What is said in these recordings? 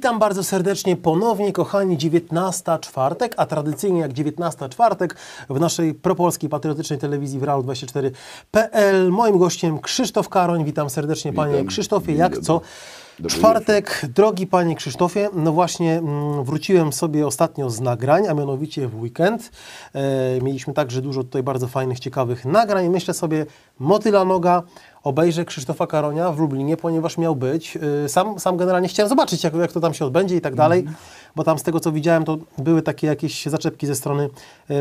Witam bardzo serdecznie ponownie, kochani, 19 czwartek, a tradycyjnie jak 19 czwartek w naszej propolskiej, patriotycznej telewizji w Realu24.pl. Moim gościem Krzysztof Karoń. Witam serdecznie, panie Krzysztofie. Jak co? Czwartek, drogi panie Krzysztofie, no właśnie wróciłem sobie ostatnio z nagrań, a mianowicie w weekend. Mieliśmy także dużo tutaj bardzo fajnych, ciekawych nagrań. Myślę sobie, motyla noga, obejrzę Krzysztofa Karonia w Lublinie, ponieważ miał być. Sam generalnie chciałem zobaczyć, jak to tam się odbędzie i tak dalej, bo tam z tego, co widziałem, to były takie jakieś zaczepki ze strony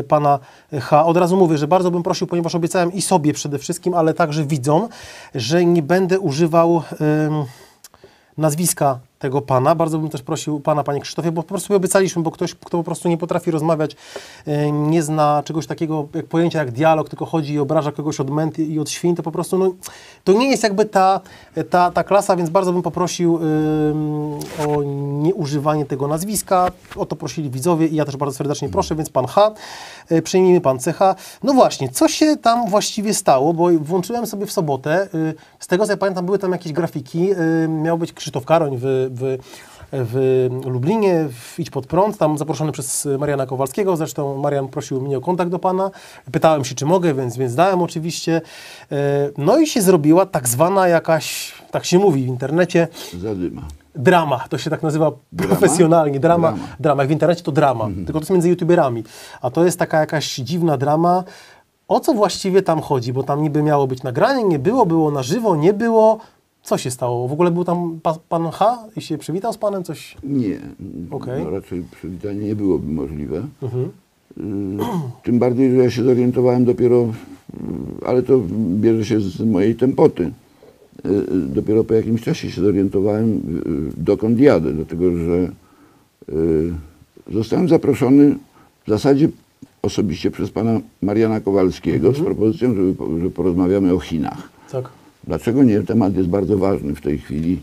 pana H. Od razu mówię, że bardzo bym prosił, ponieważ obiecałem i sobie przede wszystkim, ale także widzom, że nie będę używał nazwiska tego pana. Bardzo bym też prosił pana, panie Krzysztofie, bo po prostu obiecaliśmy, bo ktoś, kto po prostu nie potrafi rozmawiać, nie zna czegoś takiego, jak pojęcia jak dialog, tylko chodzi i obraża kogoś od męt i od świń, to po prostu, no, to nie jest jakby ta klasa, więc bardzo bym poprosił o nieużywanie tego nazwiska. O to prosili widzowie i ja też bardzo serdecznie proszę, więc pan H, przyjmijmy pan CH. No właśnie, co się tam właściwie stało, bo włączyłem sobie w sobotę, z tego co ja pamiętam, były tam jakieś grafiki, miał być Krzysztof Karoń w Lublinie, w Idź Pod Prąd, tam zaproszony przez Mariana Kowalskiego, zresztą Marian prosił mnie o kontakt do pana, pytałem się, czy mogę, więc dałem oczywiście. No i się zrobiła tak zwana jakaś, tak się mówi w internecie, zadyma. Drama, to się tak nazywa profesjonalnie, drama. Jak w internecie to drama, tylko to jest między youtuberami, a to jest taka jakaś dziwna drama. O co właściwie tam chodzi, bo tam niby miało być nagranie, nie było, było na żywo, nie było. Co się stało? W ogóle był tam pan H i się przywitał z panem? Coś? Nie, okay. No raczej przywitanie nie byłoby możliwe. Tym bardziej, że ja się zorientowałem dopiero, ale to bierze się z mojej tempoty. Dopiero po jakimś czasie się zorientowałem, dokąd jadę, dlatego że zostałem zaproszony w zasadzie osobiście przez pana Mariana Kowalskiego z propozycją, że porozmawiamy o Chinach. Tak. Dlaczego nie? Temat jest bardzo ważny w tej chwili.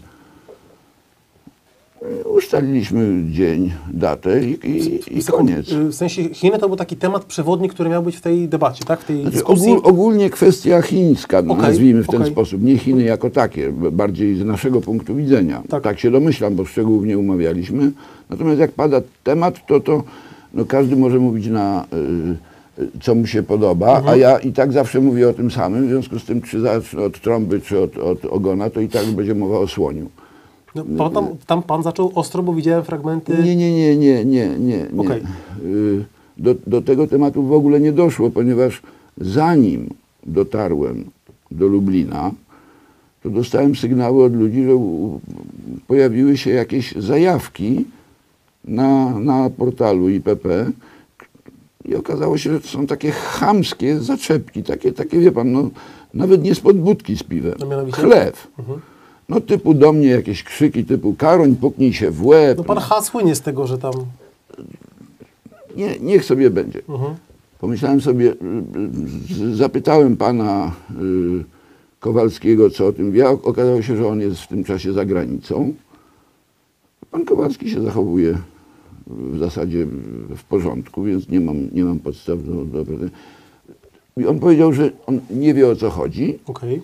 Ustaliliśmy dzień, datę i koniec. W sensie Chiny to był taki temat przewodni, który miał być w tej debacie, tak? W tej dyskusji? Ogólnie kwestia chińska, nazwijmy w ten sposób. Nie Chiny jako takie, bardziej z naszego punktu widzenia. Tak się domyślam, bo szczegółów nie umawialiśmy. Natomiast jak pada temat, to no każdy może mówić na co mu się podoba, a ja i tak zawsze mówię o tym samym, w związku z tym, czy zacznę od trąby, czy od ogona, to i tak będzie mowa o słoniu. No, tam pan zaczął ostro, bo widziałem fragmenty... Nie. Okay. Do tego tematu w ogóle nie doszło, ponieważ zanim dotarłem do Lublina, to dostałem sygnały od ludzi, że pojawiły się jakieś zajawki na portalu IPP, i okazało się, że to są takie chamskie zaczepki, takie wie pan, no, nawet nie spod budki z piwem, chlew. No typu do mnie jakieś krzyki typu Karoń, puknij się w łeb. No pan H słynie z tego, że tam... Niech sobie będzie. Pomyślałem sobie, zapytałem pana Kowalskiego, co o tym wie. Okazało się, że on jest w tym czasie za granicą. Pan Kowalski się zachowuje w zasadzie w porządku, więc nie mam podstaw do... I on powiedział, że on nie wie, o co chodzi. Okay.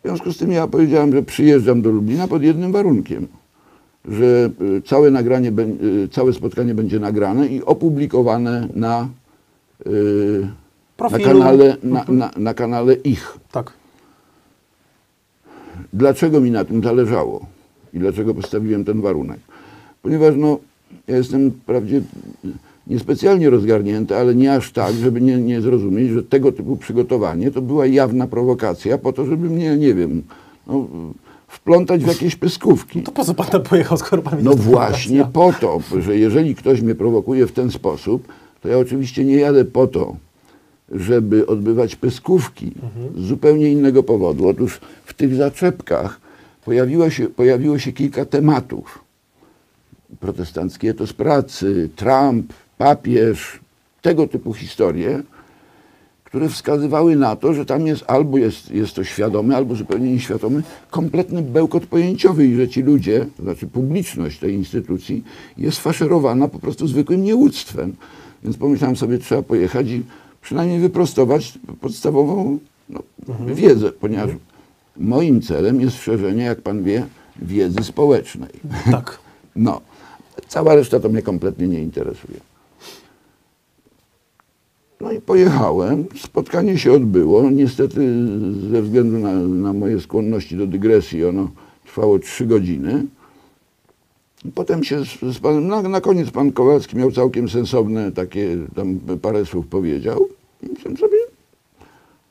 W związku z tym ja powiedziałem, że przyjeżdżam do Lublina pod jednym warunkiem, że całe spotkanie będzie nagrane i opublikowane na kanale, na kanale ich. Tak. Dlaczego mi na tym zależało i dlaczego postawiłem ten warunek? Ponieważ no, ja jestem wprawdzie niespecjalnie rozgarnięty, ale nie aż tak, żeby nie zrozumieć, że tego typu przygotowanie to była jawna prowokacja po to, żeby mnie, nie wiem, no, wplątać w jakieś pyskówki. To po co pan tam pojechał, skoro pan No właśnie po to, że jeżeli ktoś mnie prowokuje w ten sposób, to ja oczywiście nie jadę po to, żeby odbywać pyskówki z zupełnie innego powodu. Otóż w tych zaczepkach pojawiło się kilka tematów. Protestancki etos pracy, Trump, papież, tego typu historie, które wskazywały na to, że tam jest to świadomy, albo zupełnie nieświadomy, kompletny bełkot pojęciowy i że ci ludzie, to znaczy publiczność tej instytucji jest faszerowana po prostu zwykłym nieuctwem. Więc pomyślałem sobie, trzeba pojechać i przynajmniej wyprostować podstawową wiedzę, ponieważ moim celem jest szerzenie, jak pan wie, wiedzy społecznej. Tak. No, Cała reszta to mnie kompletnie nie interesuje. No i pojechałem, spotkanie się odbyło, niestety ze względu na moje skłonności do dygresji ono trwało 3 godziny. Potem się z panem, na koniec pan Kowalski miał całkiem sensowne takie, tam parę słów powiedział. I sobie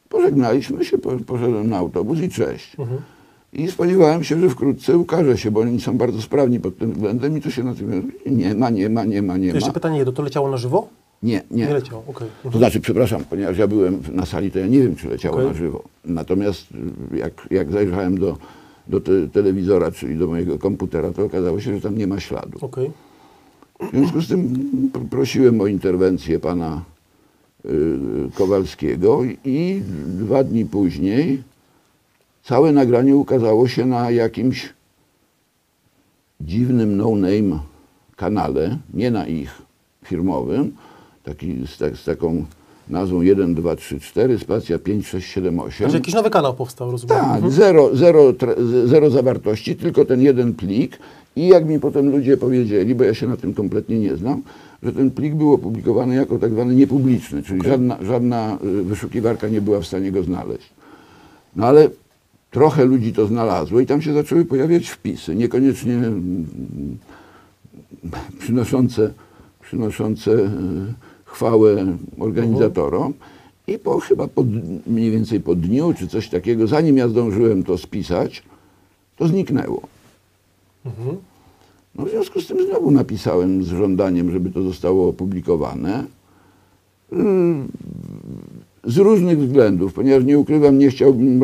pożegnaliśmy się, poszedłem na autobus i cześć. I spodziewałem się, że wkrótce ukaże się, bo oni są bardzo sprawni pod tym względem i to się na tym nie ma. Jeszcze pytanie, to leciało na żywo? Nie. Nie leciało, okej. To znaczy, przepraszam, ponieważ ja byłem na sali, to ja nie wiem, czy leciało na żywo. Natomiast jak zajrzałem do telewizora, czyli do mojego komputera, to okazało się, że tam nie ma śladu. Okej. W związku z tym prosiłem o interwencję pana Kowalskiego i 2 dni później całe nagranie ukazało się na jakimś dziwnym no-name kanale, nie na ich firmowym, z taką nazwą 1, 2, 3, 4, spacja 5, 6, 7, 8. Znaczy jakiś nowy kanał powstał, rozumiem? Tak, zero zawartości, tylko ten jeden plik. I jak mi potem ludzie powiedzieli, bo ja się na tym kompletnie nie znam, że ten plik był opublikowany jako tak zwany niepubliczny, czyli żadna wyszukiwarka nie była w stanie go znaleźć. No ale trochę ludzi to znalazło i tam się zaczęły pojawiać wpisy, niekoniecznie przynoszące chwałę organizatorom. I chyba mniej więcej po dniu, czy coś takiego, zanim ja zdążyłem to spisać, to zniknęło. No w związku z tym znowu napisałem z żądaniem, żeby to zostało opublikowane. Z różnych względów, ponieważ nie ukrywam, nie chciałbym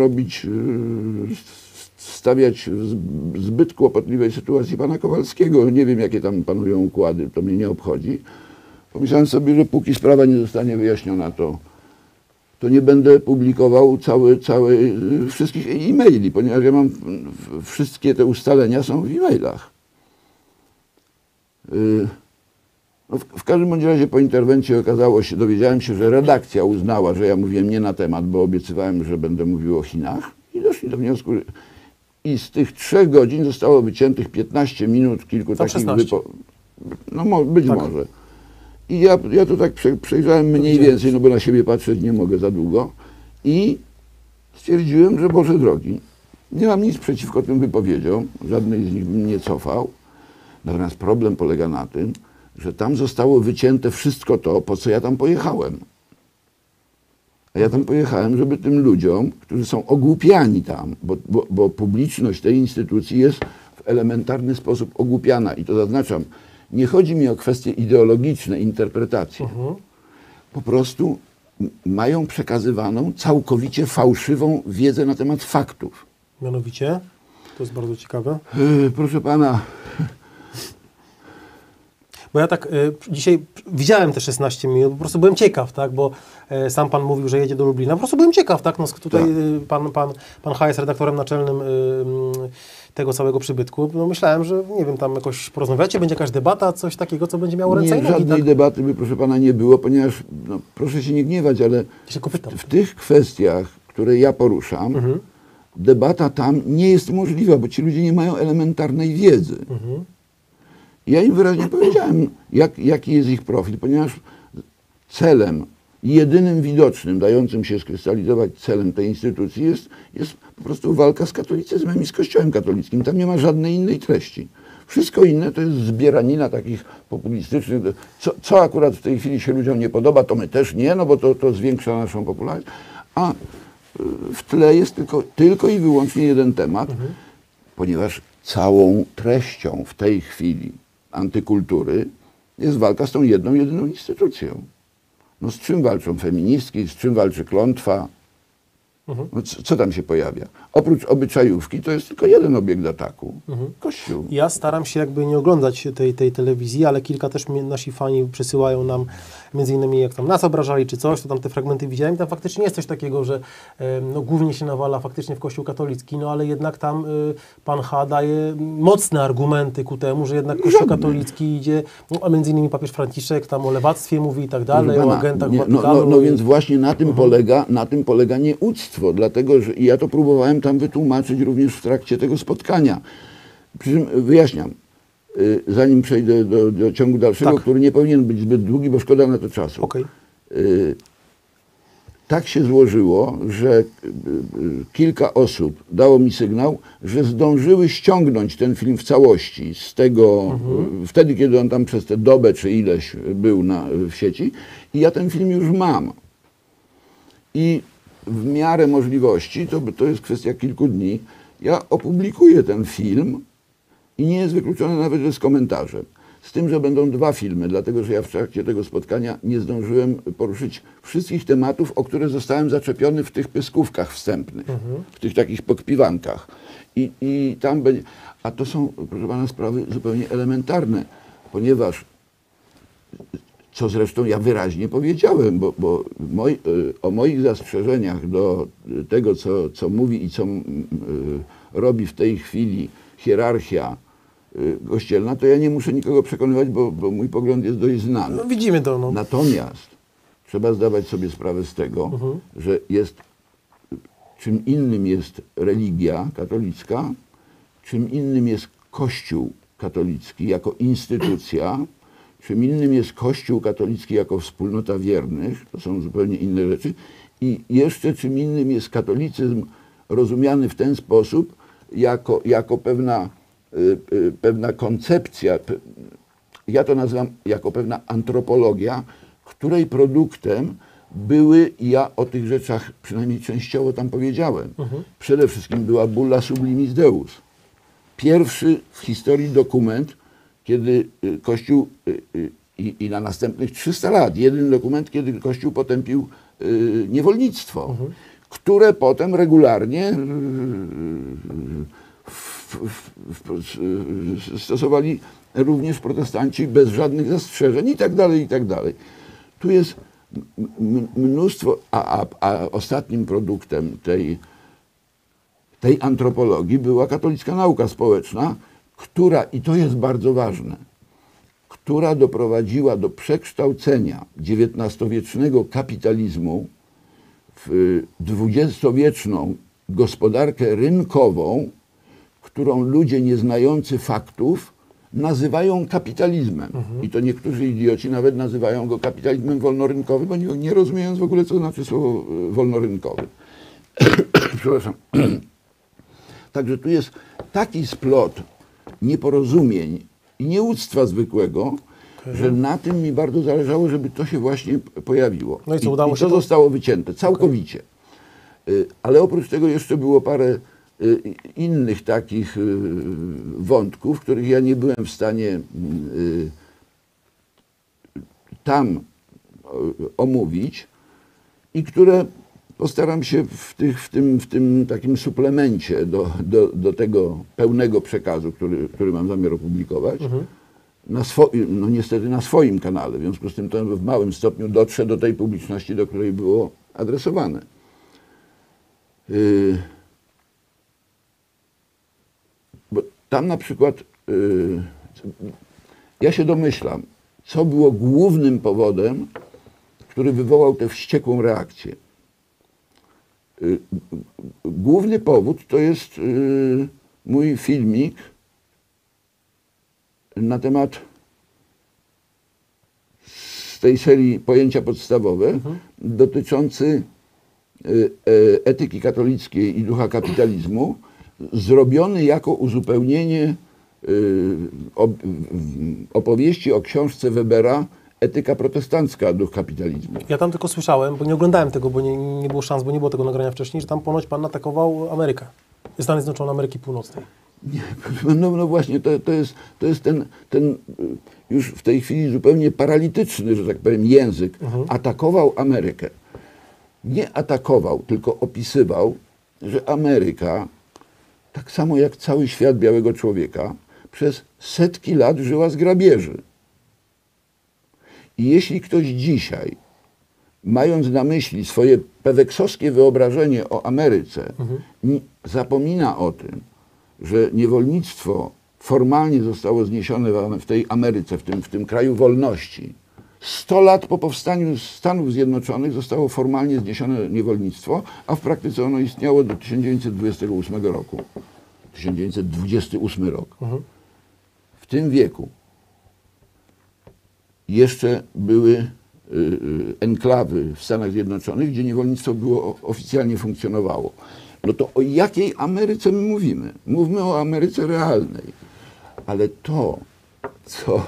stawiać w zbyt kłopotliwej sytuacji pana Kowalskiego. Nie wiem, jakie tam panują układy, to mnie nie obchodzi. Pomyślałem sobie, że póki sprawa nie zostanie wyjaśniona, to nie będę publikował wszystkich e-maili, ponieważ ja mam wszystkie te ustalenia są w e-mailach. No w każdym bądź razie po interwencji dowiedziałem się, że redakcja uznała, że ja mówiłem nie na temat, bo obiecywałem, że będę mówił o Chinach i doszli do wniosku, i z tych 3 godzin zostało wyciętych 15 minut, kilku takich no być może. I ja to tak przejrzałem mniej więcej, no bo na siebie patrzeć nie mogę za długo i stwierdziłem, że Boże drogi, nie mam nic przeciwko tym wypowiedziom, żadnej z nich bym nie cofał, natomiast problem polega na tym, że tam zostało wycięte wszystko to, po co ja tam pojechałem. A ja tam pojechałem, żeby tym ludziom, którzy są ogłupiani tam, bo publiczność tej instytucji jest w elementarny sposób ogłupiana i to zaznaczam, nie chodzi mi o kwestie ideologiczne, interpretacje. Po prostu mają przekazywaną całkowicie fałszywą wiedzę na temat faktów. Mianowicie? To jest bardzo ciekawe. Proszę pana. Bo ja tak dzisiaj widziałem te 16 minut, po prostu byłem ciekaw, tak, bo sam pan mówił, że jedzie do Lublina, po prostu byłem ciekaw, tak, no tutaj pan H. jest redaktorem naczelnym tego całego przybytku, no myślałem, że nie wiem, tam jakoś porozmawiacie, będzie jakaś debata, coś takiego, co będzie miało ręce i nogi. Żadnej debaty by, proszę pana, nie było, ponieważ, no, proszę się nie gniewać, ale w tych kwestiach, które ja poruszam, debata tam nie jest możliwa, bo ci ludzie nie mają elementarnej wiedzy. Ja im wyraźnie powiedziałem, jaki jest ich profil, ponieważ celem, jedynym widocznym, dającym się skrystalizować celem tej instytucji jest po prostu walka z katolicyzmem i z Kościołem katolickim. Tam nie ma żadnej innej treści. Wszystko inne to jest zbieranina takich populistycznych, co akurat w tej chwili się ludziom nie podoba, to my też nie, no bo to zwiększa naszą popularność. A w tle jest tylko i wyłącznie jeden temat, ponieważ całą treścią w tej chwili antykultury jest walka z tą jedyną instytucją. No z czym walczą feministki, z czym walczy klątwa? No co tam się pojawia? Oprócz obyczajówki to jest tylko jeden obiekt ataku. Kościół. Ja staram się jakby nie oglądać tej telewizji, ale kilka też nasi fani przysyłają nam, między innymi jak tam nas obrażali czy coś, to tam te fragmenty widziałem. Tam faktycznie jest coś takiego, że no, głównie się nawala faktycznie w Kościół katolicki, no ale jednak tam pan H. daje mocne argumenty ku temu, że jednak Kościół katolicki idzie, no, a między innymi papież Franciszek tam o lewactwie mówi i tak dalej, o agentach Watykanu. No więc właśnie na tym polega nieuctwo, dlatego że ja to próbowałem tam wytłumaczyć również w trakcie tego spotkania. Przy czym wyjaśniam, zanim przejdę do ciągu dalszego, Tak. który nie powinien być zbyt długi, bo szkoda na to czasu. Okej. Tak się złożyło, że kilka osób dało mi sygnał, że zdążyły ściągnąć ten film w całości z tego, wtedy kiedy on tam przez tę dobę czy ileś był w sieci i ja ten film już mam. I w miarę możliwości, to jest kwestia kilku dni, ja opublikuję ten film i nie jest wykluczone nawet, że z komentarzem. Z tym, że będą dwa filmy, dlatego że ja w trakcie tego spotkania nie zdążyłem poruszyć wszystkich tematów, o które zostałem zaczepiony w tych pyskówkach wstępnych, w tych takich pokpiwankach. I tam będzie... A to są, proszę pana, sprawy zupełnie elementarne, ponieważ, co zresztą ja wyraźnie powiedziałem, bo o moich zastrzeżeniach do tego, co mówi i co robi w tej chwili hierarchia kościelna, to ja nie muszę nikogo przekonywać, bo mój pogląd jest dość znany. No, widzimy to. No. Natomiast trzeba zdawać sobie sprawę z tego, że czym innym jest religia katolicka, czym innym jest Kościół katolicki jako instytucja, czym innym jest Kościół katolicki jako wspólnota wiernych, to są zupełnie inne rzeczy, i jeszcze czym innym jest katolicyzm rozumiany w ten sposób, jako pewna koncepcja, ja to nazywam jako pewna antropologia, której produktem były, i ja o tych rzeczach przynajmniej częściowo tam powiedziałem, przede wszystkim była bulla sublimis Deus. Pierwszy w historii dokument, kiedy Kościół i na następnych 300 lat, jeden dokument, kiedy Kościół potępił niewolnictwo, które potem regularnie stosowali również protestanci bez żadnych zastrzeżeń i tak dalej, i tak dalej. Tu jest mnóstwo, a ostatnim produktem tej antropologii była katolicka nauka społeczna, która, i to jest bardzo ważne, która doprowadziła do przekształcenia XIX-wiecznego kapitalizmu w XX-wieczną gospodarkę rynkową, którą ludzie nieznający faktów nazywają kapitalizmem. I to niektórzy idioci nawet nazywają go kapitalizmem wolnorynkowym, bo nie rozumiejąc w ogóle, co znaczy słowo wolnorynkowy. Przepraszam. Także tu jest taki splot nieporozumień i nieuctwa zwykłego, że na tym mi bardzo zależało, żeby to się właśnie pojawiło. No i co, udało się to to? zostało wycięte całkowicie. Ale oprócz tego jeszcze było parę innych takich wątków, których ja nie byłem w stanie tam omówić i które postaram się w tym takim suplemencie do tego pełnego przekazu, który mam zamiar opublikować, no niestety na swoim kanale. W związku z tym to w małym stopniu dotrze do tej publiczności, do której było adresowane. Bo tam na przykład ja się domyślam, co było głównym powodem, który wywołał tę wściekłą reakcję. Główny powód to jest mój filmik na temat z tej serii Pojęcia podstawowe dotyczący etyki katolickiej i ducha kapitalizmu, zrobiony jako uzupełnienie opowieści o książce Webera Etyka protestancka, duch kapitalizmu. Ja tam tylko słyszałem, bo nie oglądałem tego, bo nie było szans, bo nie było tego nagrania wcześniej, że tam ponoć pan atakował Amerykę. Stany Zjednoczone Ameryki Północnej. Nie, no właśnie, to jest ten już w tej chwili zupełnie paralityczny, że tak powiem, język. Atakował Amerykę. Nie atakował, tylko opisywał, że Ameryka, tak samo jak cały świat białego człowieka, przez setki lat żyła z grabieży. I jeśli ktoś dzisiaj, mając na myśli swoje peweksowskie wyobrażenie o Ameryce, zapomina o tym, że niewolnictwo formalnie zostało zniesione w tej Ameryce, w tym kraju wolności. 100 lat po powstaniu Stanów Zjednoczonych zostało formalnie zniesione niewolnictwo, a w praktyce ono istniało do 1928 roku. 1928 rok. w tym wieku jeszcze były enklawy w Stanach Zjednoczonych, gdzie niewolnictwo było oficjalnie funkcjonowało. No to o jakiej Ameryce my mówimy? Mówmy o Ameryce realnej. Ale to, co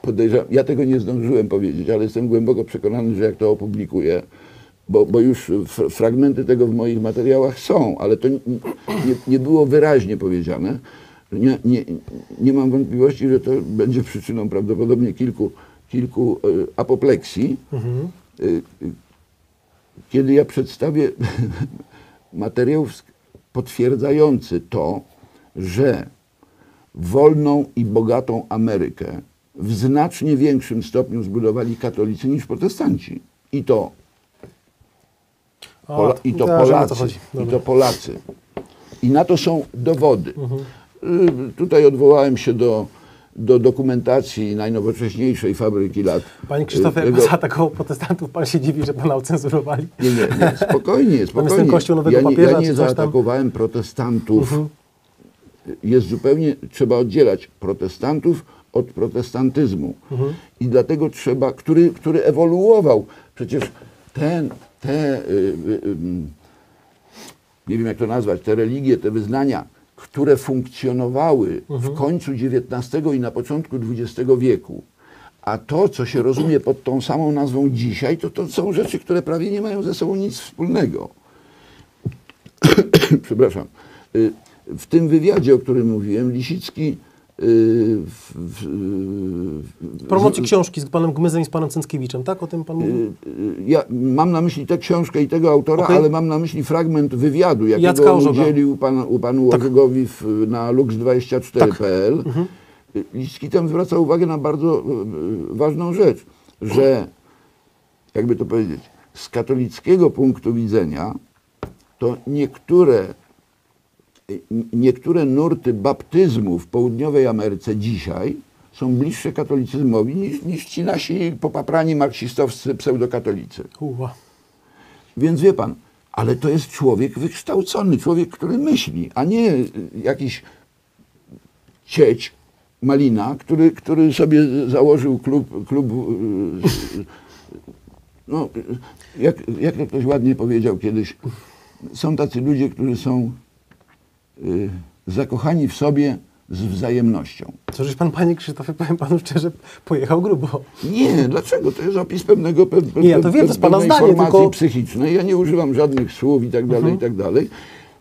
podejrzewam, ja tego nie zdążyłem powiedzieć, ale jestem głęboko przekonany, że jak to opublikuję, bo już fragmenty tego w moich materiałach są, ale to nie było wyraźnie powiedziane. Nie mam wątpliwości, że to będzie przyczyną prawdopodobnie kilku apopleksji. Kiedy ja przedstawię materiał potwierdzający to, że wolną i bogatą Amerykę w znacznie większym stopniu zbudowali katolicy niż protestanci. I to Polacy. I na to są dowody. Tutaj odwołałem się do dokumentacji najnowocześniejszej fabryki lat. Panie Krzysztofie, za taką protestantów pan się dziwi, że pana ocenzurowali? Nie, spokojnie. Ten kościół nowego papieża, ja nie zaatakowałem protestantów. Jest zupełnie, trzeba oddzielać protestantów od protestantyzmu. I dlatego trzeba, który ewoluował. Przecież nie wiem jak to nazwać, te religie, te wyznania, które funkcjonowały w końcu XIX i na początku XX wieku, a to, co się rozumie pod tą samą nazwą dzisiaj, to są rzeczy, które prawie nie mają ze sobą nic wspólnego. Przepraszam. W tym wywiadzie, o którym mówiłem, Lisicki w promocji książki z panem Gmyzem i z panem Cęckiewiczem, tak? O tym pan mówił? Ja mam na myśli tę książkę i tego autora, ale mam na myśli fragment wywiadu, jakiego udzielił panu Łażogowi na lux24.pl. Lisicki tam zwraca uwagę na bardzo ważną rzecz, że, jakby to powiedzieć, z katolickiego punktu widzenia to niektóre nurty baptyzmu w południowej Ameryce dzisiaj są bliższe katolicyzmowi niż ci nasi popaprani marksistowscy pseudokatolicy. Więc wie pan, ale to jest człowiek wykształcony, człowiek, który myśli, a nie jakiś cieć, malina, który sobie założył klub no, jak to ktoś ładnie powiedział kiedyś, są tacy ludzie, którzy są zakochani w sobie z wzajemnością. Co żeś pan, panie Krzysztofie, powiem panu szczerze, pojechał grubo. Nie, dlaczego? To jest opis pewnej informacji psychicznej. Ja nie używam żadnych słów i tak dalej, i tak dalej.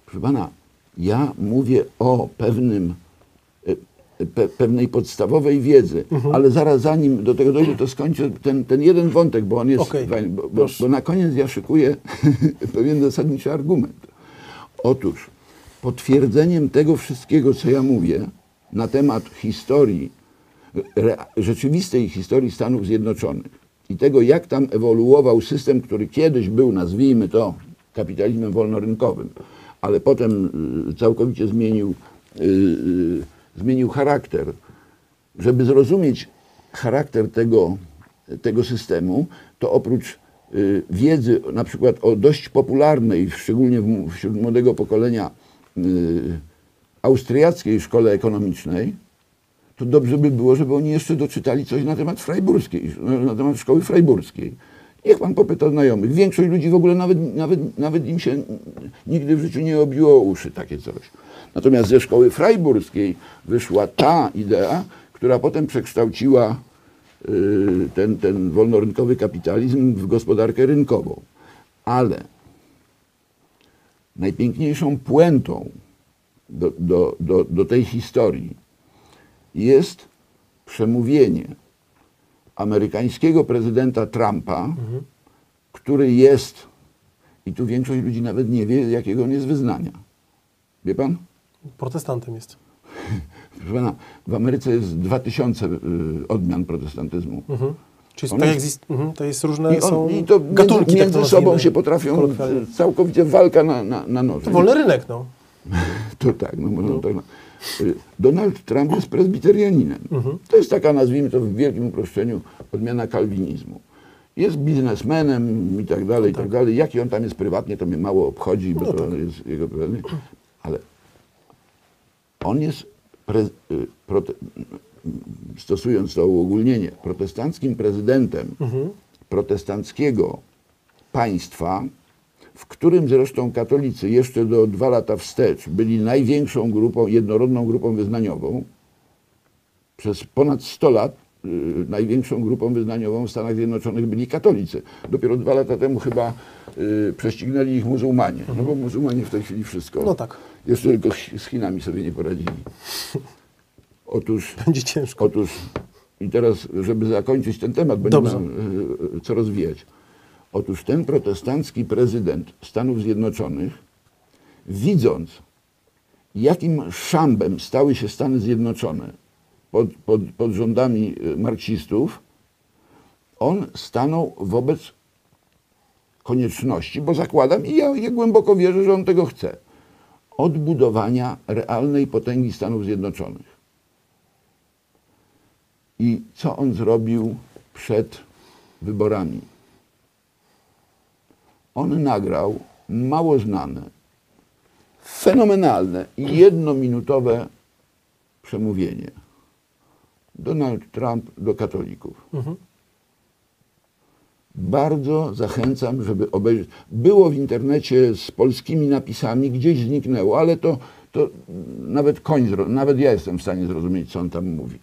Proszę pana, ja mówię o pewnej podstawowej wiedzy, ale zaraz zanim do tego dojdę, to skończę ten jeden wątek, bo on jest fajny, bo na koniec ja szykuję pewien zasadniczy argument. Otóż potwierdzeniem tego wszystkiego, co ja mówię na temat historii, rzeczywistej historii Stanów Zjednoczonych i tego, jak tam ewoluował system, który kiedyś był, nazwijmy to, kapitalizmem wolnorynkowym, ale potem całkowicie zmienił charakter. Żeby zrozumieć charakter tego systemu, to oprócz wiedzy na przykład o dość popularnej, szczególnie wśród młodego pokolenia, austriackiej szkole ekonomicznej, to dobrze by było, żeby oni jeszcze doczytali coś na temat frajburskiej, na temat szkoły frajburskiej. Niech pan popyta znajomych. Większość ludzi w ogóle nawet im się nigdy w życiu nie obiło o uszy takie coś. Natomiast ze szkoły frajburskiej wyszła ta idea, która potem przekształciła ten wolnorynkowy kapitalizm w gospodarkę rynkową. Ale najpiękniejszą puentą do tej historii jest przemówienie amerykańskiego prezydenta Trumpa, który jest, i tu większość ludzi nawet nie wie, jakiego on jest wyznania. Wie pan? Protestantem jest. Proszę pana, w Ameryce jest 2000 odmian protestantyzmu. Czyli to jest różne i to gatunki, między sobą się potrafią całkowicie walka na noże. To wolny rynek, no. To tak, no można tak. Donald Trump jest prezbiterianinem. To jest taka, nazwijmy to w wielkim uproszczeniu, odmiana kalwinizmu. Jest biznesmenem i tak dalej, i tak dalej. Jaki on tam jest prywatnie, to mnie mało obchodzi, bo to jest jego prywatnie. Ale on jest stosując to uogólnienie, protestanckim prezydentem protestanckiego państwa, w którym zresztą katolicy jeszcze do 2 lata wstecz byli największą grupą, jednorodną grupą wyznaniową, przez ponad 100 lat największą grupą wyznaniową w Stanach Zjednoczonych byli katolicy. Dopiero 2 lata temu chyba prześcignęli ich muzułmanie, no bo muzułmanie w tej chwili wszystko. No tak. Jeszcze tylko z Chinami sobie nie poradzili. Otóż, Będzie ciężko. otóż i teraz, żeby zakończyć ten temat, bo Dobrze. nie mam co rozwijać. Otóż ten protestancki prezydent Stanów Zjednoczonych, widząc, jakim szambem stały się Stany Zjednoczone pod rządami marksistów, on stanął wobec konieczności, bo zakładam i ja głęboko wierzę, że on tego chce, odbudowania realnej potęgi Stanów Zjednoczonych. I co on zrobił przed wyborami? On nagrał mało znane, fenomenalne i jednominutowe przemówienie. Donald Trump do katolików. Bardzo zachęcam, żeby obejrzeć. Było w internecie z polskimi napisami, gdzieś zniknęło, ale to nawet ja jestem w stanie zrozumieć, co on tam mówi.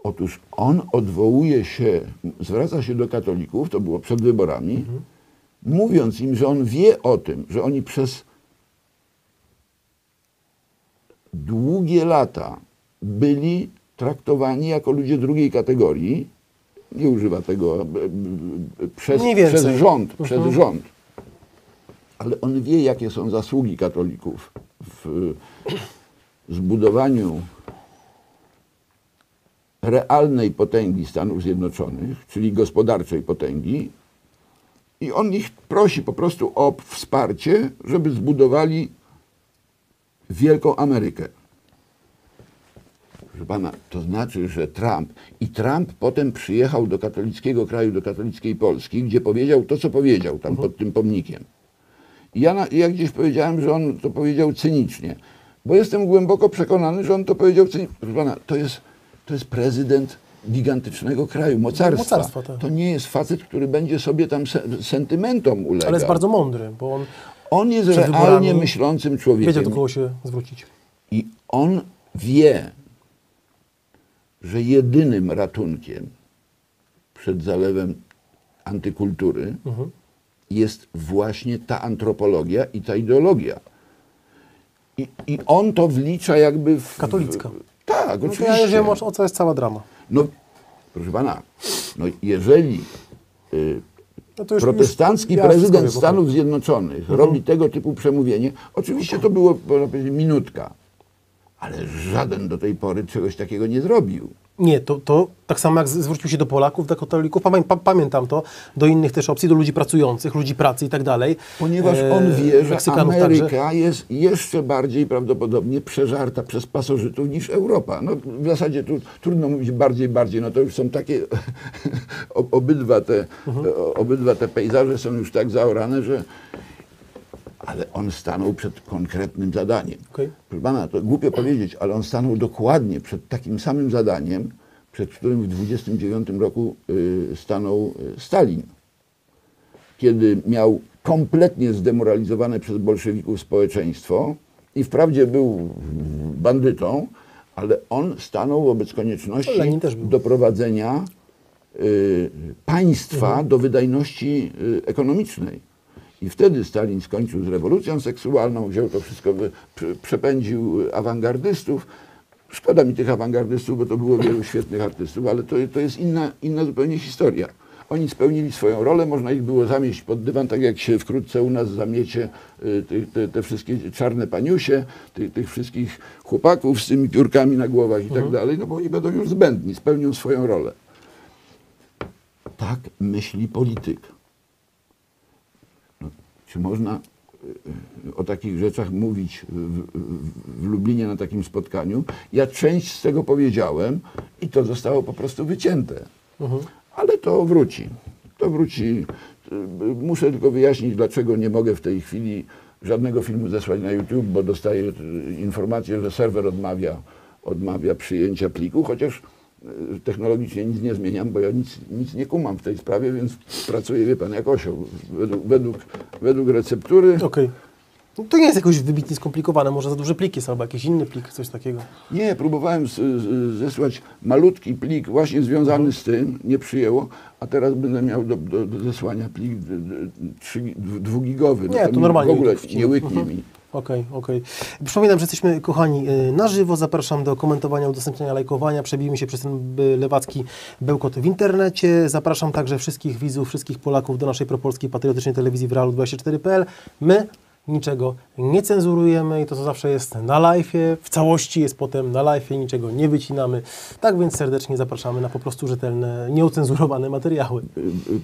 Otóż on odwołuje się, zwraca się do katolików, to było przed wyborami, mówiąc im, że on wie o tym, że oni przez długie lata byli traktowani jako ludzie drugiej kategorii, nie używa tego, przez rząd. Ale on wie, jakie są zasługi katolików w zbudowaniu realnej potęgi Stanów Zjednoczonych, czyli gospodarczej potęgi, i on ich prosi po prostu o wsparcie, żeby zbudowali wielką Amerykę. Proszę pana, to znaczy, że Trump potem przyjechał do katolickiego kraju, do katolickiej Polski, gdzie powiedział to, co powiedział tam pod tym pomnikiem. I ja gdzieś powiedziałem, że on to powiedział cynicznie, bo jestem głęboko przekonany, że on to powiedział cynicznie. Proszę pana, to jest prezydent gigantycznego kraju, mocarstwa. Tak. To nie jest facet, który będzie sobie tam sentymentom ulegał. Ale jest bardzo mądry, bo on jest przed realnie wyborami myślącym człowiekiem. wiedział, do kogo się zwrócić. I on wie, że jedynym ratunkiem przed zalewem antykultury jest właśnie ta antropologia i ta ideologia. I on to wlicza jakby w... Katolicka. Tak, No to oczywiście. ja już wiem, o co jest cała drama. No, proszę pana, no jeżeli No to już protestancki ja wszystko prezydent wiem, Stanów Zjednoczonych robi tego typu przemówienie, oczywiście to było, można powiedzieć, minutka, ale żaden do tej pory czegoś takiego nie zrobił. Nie, to tak samo jak zwrócił się do Polaków, do katolików, pamiętam to, do innych też opcji, do ludzi pracujących, ludzi pracy i tak dalej. Ponieważ on wie, że Meksykanów Ameryka także. jest jeszcze bardziej prawdopodobnie przeżarta przez pasożytów niż Europa. No, w zasadzie tu trudno mówić bardziej, no to już są takie, obydwa te pejzaże są już tak zaorane, że... Ale on stanął przed konkretnym zadaniem. Okay. Proszę pana, to głupio powiedzieć, ale on stanął dokładnie przed takim samym zadaniem, przed którym w 1929 roku stanął Stalin. Kiedy miał kompletnie zdemoralizowane przez bolszewików społeczeństwo i wprawdzie był bandytą, ale on stanął wobec konieczności doprowadzenia państwa do wydajności ekonomicznej. I wtedy Stalin skończył z rewolucją seksualną, wziął to wszystko, przepędził awangardystów. Szkoda mi tych awangardystów, bo to było wielu świetnych artystów, ale to jest inna zupełnie historia. Oni spełnili swoją rolę, można ich było zamieść pod dywan, tak jak się wkrótce u nas zamiecie te wszystkie czarne paniusie, tych wszystkich chłopaków z tymi piórkami na głowach i tak dalej, no bo oni będą już zbędni, spełnią swoją rolę. Tak myśli polityk. Czy można o takich rzeczach mówić w Lublinie na takim spotkaniu? Ja część z tego powiedziałem i to zostało po prostu wycięte. Ale to wróci. To wróci. Muszę tylko wyjaśnić, dlaczego nie mogę w tej chwili żadnego filmu zesłać na YouTube, bo dostaję informację, że serwer odmawia odmawia przyjęcia pliku, chociaż technologicznie nic nie zmieniam, bo ja nic nie kumam w tej sprawie, więc pracuję, wie pan, jak osioł, według receptury. Okej. No to nie jest jakoś wybitnie skomplikowane, może za duże pliki są, albo jakiś inny plik, coś takiego. Nie, próbowałem zesłać malutki plik właśnie związany z tym, nie przyjęło, a teraz będę miał do zesłania plik 2-gigowy. Nie, to normalnie w ogóle YouTube nie łyknie mi. Okej. Przypominam, że jesteśmy, kochani, na żywo. Zapraszam do komentowania, udostępniania, lajkowania. Przebijmy się przez ten lewacki bełkot w internecie. Zapraszam także wszystkich widzów, wszystkich Polaków do naszej propolskiej patriotycznej telewizji w realu24.pl. My niczego nie cenzurujemy i to, co zawsze jest na live'ie, w całości jest potem na live'ie, niczego nie wycinamy. Tak więc serdecznie zapraszamy na po prostu rzetelne, nieocenzurowane materiały.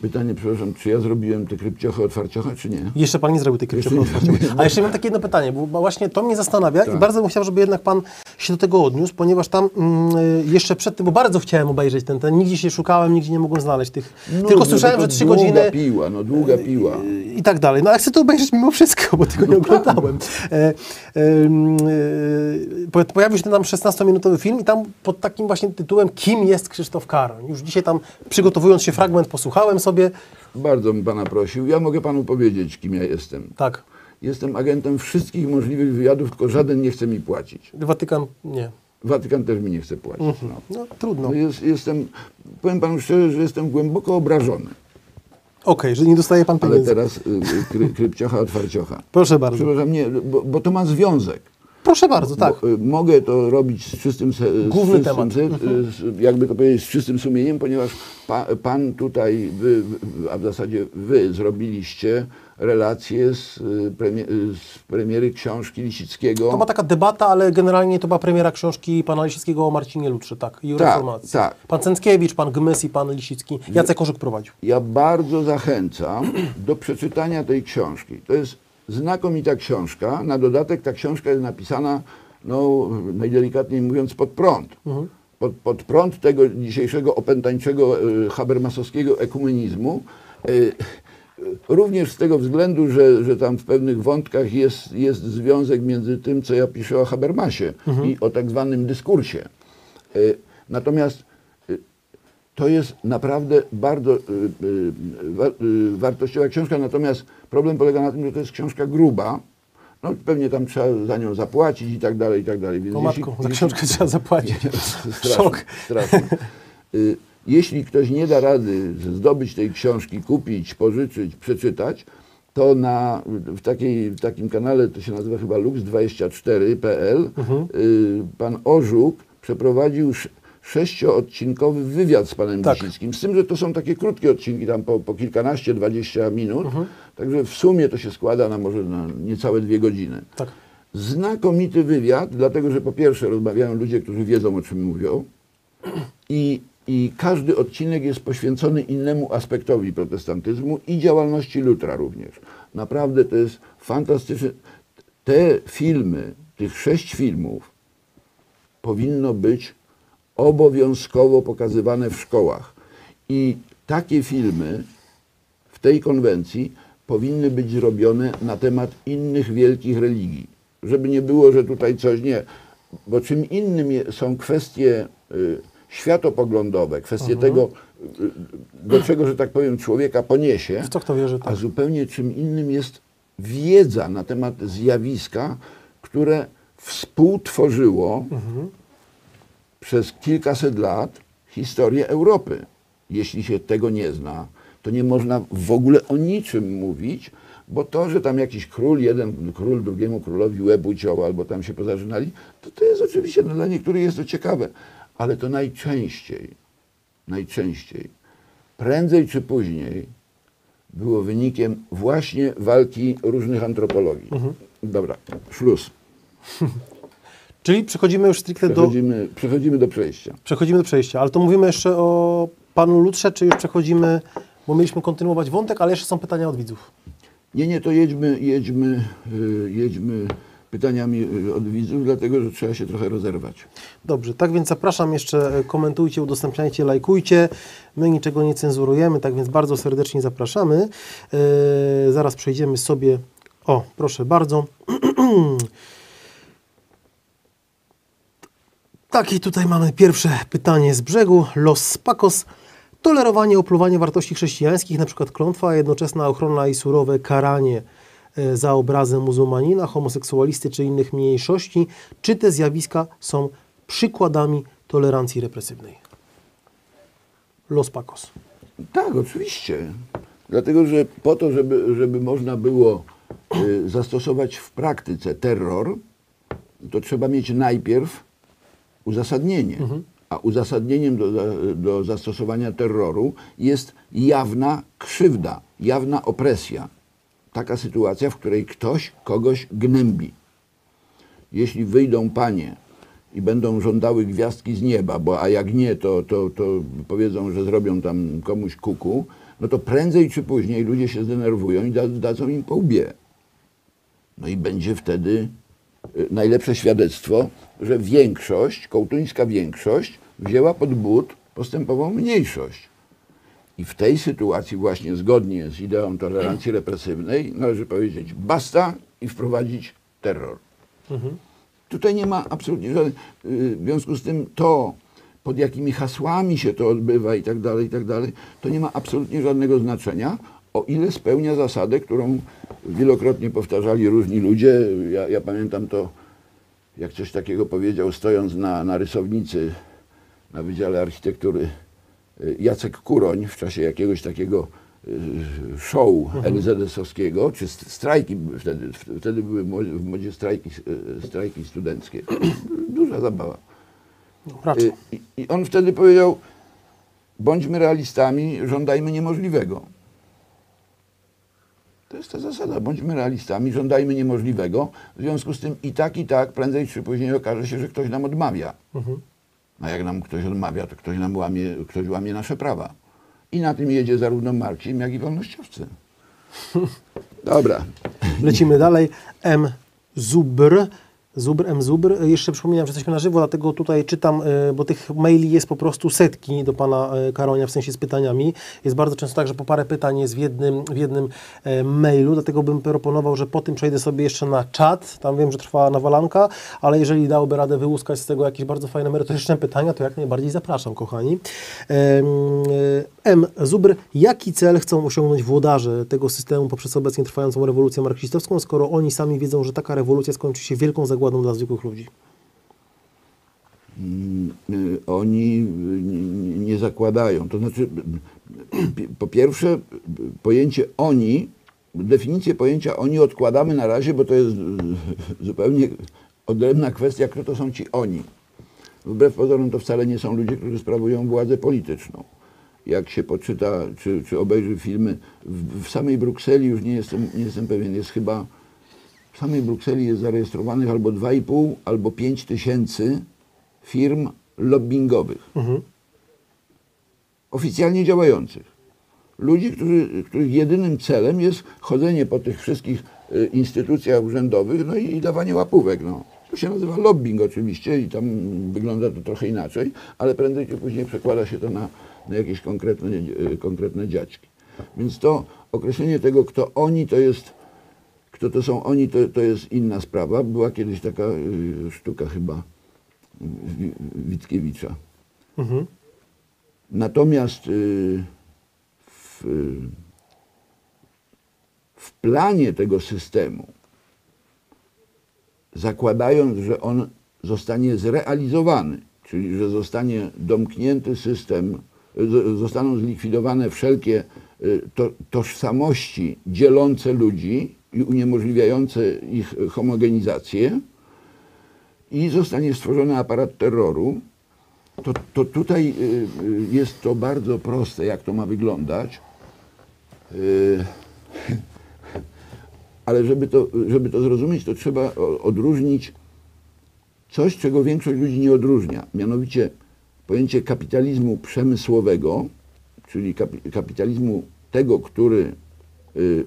Pytanie, przepraszam, czy ja zrobiłem te krypciochy otwarciocha, czy nie? Jeszcze pan nie zrobił tej krypciochy otwarciowej. A jeszcze mam takie jedno pytanie, bo właśnie to mnie zastanawia i bardzo bym chciał, żeby jednak pan się do tego odniósł, ponieważ tam jeszcze przed tym, bo bardzo chciałem obejrzeć ten, nigdzie się szukałem, nigdzie nie mogłem znaleźć tych, tylko słyszałem, że 3 godziny... Długa piła. I tak dalej. No ale chcę to obejrzeć mimo wszystko, bo tego nie oglądałem. Pojawił się ten tam 16-minutowy film i tam pod takim właśnie tytułem Kim jest Krzysztof Karoń? Już dzisiaj tam, przygotowując się fragment, posłuchałem sobie. Bardzo bym pana prosił. Ja mogę panu powiedzieć, kim ja jestem. Tak. Jestem agentem wszystkich możliwych wywiadów, tylko żaden nie chce mi płacić. Watykan nie. Watykan też mi nie chce płacić. No trudno. Powiem panu szczerze, że jestem głęboko obrażony. Okej, że nie dostaje pan Ale pieniędzy. teraz krypciocha, otwarciocha. Proszę bardzo. Przepraszam, nie, bo to ma związek. Proszę bardzo, tak. Mogę to robić z czystym Główny temat. Jakby to powiedzieć, z czystym sumieniem, ponieważ pan tutaj, a w zasadzie wy zrobiliście relacje z premiery książki Lisickiego. To była taka debata, ale generalnie to była premiera książki pana Lisickiego o Marcinie Lutrze, tak, i o reformacji. Tak. Pan Cęckiewicz, pan Gmys i pan Lisicki. Jacek Orzech prowadził. Ja bardzo zachęcam do przeczytania tej książki. To jest znakomita książka. Na dodatek ta książka jest napisana, no najdelikatniej mówiąc, pod prąd. Pod prąd tego dzisiejszego opętańczego habermasowskiego ekumenizmu. Również z tego względu, że tam w pewnych wątkach jest związek między tym, co ja piszę o Habermasie i o tak zwanym dyskursie. Natomiast to jest naprawdę bardzo wartościowa książka, natomiast problem polega na tym, że to jest książka gruba. No pewnie tam trzeba za nią zapłacić i tak dalej, i tak dalej. Więc O matko, za książkę trzeba zapłacić. Szok. Strasznie. Jeśli ktoś nie da rady zdobyć tej książki, kupić, pożyczyć, przeczytać, to w takim kanale, to się nazywa chyba lux24.pl, pan Orzuk przeprowadził 6-odcinkowy wywiad z panem Lisickim. Z tym, że to są takie krótkie odcinki, tam po kilkanaście, 20 minut. Także w sumie to się składa na może na niecałe 2 godziny. Tak. Znakomity wywiad, dlatego że po pierwsze rozmawiają ludzie, którzy wiedzą, o czym mówią. I każdy odcinek jest poświęcony innemu aspektowi protestantyzmu i działalności Lutra również. Naprawdę to jest fantastyczne. Te filmy, tych 6 filmów powinno być obowiązkowo pokazywane w szkołach. I takie filmy w tej konwencji powinny być zrobione na temat innych wielkich religii. Żeby nie było, że tutaj coś nie... Bo czym innym są kwestie światopoglądowe, kwestie tego, do czego, że tak powiem, człowieka poniesie, W co kto wierzy, tak. a zupełnie czym innym jest wiedza na temat zjawiska, które współtworzyło przez kilkaset lat historię Europy. Jeśli się tego nie zna, to nie można w ogóle o niczym mówić, bo to, że tam jakiś jeden król drugiemu królowi łeb uciął, albo tam się pozażynali, to jest oczywiście, no, dla niektórych jest to ciekawe, ale to najczęściej, prędzej czy później było wynikiem właśnie walki różnych antropologii. Dobra, szluz. Czyli przechodzimy już stricte Przechodzimy do przejścia. Przechodzimy do przejścia, ale to mówimy jeszcze o panu Lutrze, czy już przechodzimy, bo mieliśmy kontynuować wątek, ale jeszcze są pytania od widzów. Nie, to jedźmy pytaniami od widzów, dlatego że trzeba się trochę rozerwać. Dobrze, tak więc zapraszam jeszcze, komentujcie, udostępniajcie, lajkujcie. My niczego nie cenzurujemy, tak więc bardzo serdecznie zapraszamy. Zaraz przejdziemy sobie, o proszę bardzo. Tak, i tutaj mamy pierwsze pytanie z brzegu. Los Pacos. Tolerowanie, opluwanie wartości chrześcijańskich, na przykład klątwa, a jednoczesna ochrona i surowe karanie za obrazy muzułmanina, homoseksualisty czy innych mniejszości. Czy te zjawiska są przykładami tolerancji represywnej? Los Pacos. Tak, oczywiście. Dlatego, że po to, żeby można było zastosować w praktyce terror, to trzeba mieć najpierw uzasadnienie. A uzasadnieniem do zastosowania terroru jest jawna krzywda, jawna opresja. Taka sytuacja, w której ktoś kogoś gnębi. Jeśli wyjdą panie i będą żądały gwiazdki z nieba, a jak nie, to powiedzą, że zrobią tam komuś kuku, no to prędzej czy później ludzie się zdenerwują i dadzą im po łbie. No i będzie wtedy najlepsze świadectwo, że większość, kołtuńska większość wzięła pod but postępową mniejszość. I w tej sytuacji właśnie zgodnie z ideą tolerancji represywnej należy powiedzieć basta i wprowadzić terror. Tutaj nie ma absolutnie żadnych, w związku z tym to, pod jakimi hasłami się to odbywa i tak dalej, to nie ma absolutnie żadnego znaczenia, o ile spełnia zasadę, którą wielokrotnie powtarzali różni ludzie. Ja pamiętam to, jak coś takiego powiedział, stojąc na rysownicy na Wydziale Architektury Jacek Kuroń w czasie jakiegoś takiego show LZS-owskiego, czy strajki były wtedy były w modzie strajki studenckie. Duża zabawa. I on wtedy powiedział, bądźmy realistami, żądajmy niemożliwego. To jest ta zasada, bądźmy realistami, żądajmy niemożliwego, w związku z tym i tak, prędzej czy później okaże się, że ktoś nam odmawia. A jak nam ktoś odmawia, to ktoś łamie nasze prawa. I na tym jedzie zarówno Marksizm, jak i wolnościowcy. Dobra. Lecimy dalej. M. Zubr. M. Zubr. Jeszcze przypominam, że jesteśmy na żywo, dlatego tutaj czytam, bo tych maili jest po prostu setki do pana Karonia, w sensie z pytaniami. Jest bardzo często tak, że po parę pytań jest w jednym mailu, dlatego bym proponował, że po tym przejdę sobie jeszcze na czat. Tam wiem, że trwa nawalanka, ale jeżeli dałoby radę wyłuskać z tego jakieś bardzo fajne, merytoryczne pytania, to jak najbardziej zapraszam, kochani. M. Zubr. Jaki cel chcą osiągnąć włodarze tego systemu poprzez obecnie trwającą rewolucję marksistowską, skoro oni sami wiedzą, że taka rewolucja skończy się wielką zagładą dla zwykłych ludzi? Oni nie zakładają. To znaczy, po pierwsze, pojęcie oni, definicję pojęcia oni odkładamy na razie, bo to jest zupełnie odrębna kwestia, kto to są ci oni. Wbrew pozorom to wcale nie są ludzie, którzy sprawują władzę polityczną. Jak się poczyta, czy obejrzy filmy, w samej Brukseli, już nie jestem pewien, jest chyba, w samej Brukseli jest zarejestrowanych albo 2,5, albo 5 tysięcy firm lobbingowych. Oficjalnie działających. Ludzi, których jedynym celem jest chodzenie po tych wszystkich instytucjach urzędowych, no i dawanie łapówek. No. To się nazywa lobbying oczywiście i tam wygląda to trochę inaczej, ale prędzej czy później przekłada się to na jakieś konkretne dziaczki. Więc to określenie tego, kto oni, kto to są oni, to jest inna sprawa. Była kiedyś taka sztuka chyba Witkiewicza. Natomiast w planie tego systemu, zakładając, że on zostanie zrealizowany, czyli że zostanie domknięty system, zostaną zlikwidowane wszelkie tożsamości dzielące ludzi i uniemożliwiające ich homogenizację i zostanie stworzony aparat terroru, to tutaj jest to bardzo proste, jak to ma wyglądać. Ale żeby to zrozumieć, to trzeba odróżnić coś, czego większość ludzi nie odróżnia. Mianowicie pojęcie kapitalizmu przemysłowego, czyli kapitalizmu tego, który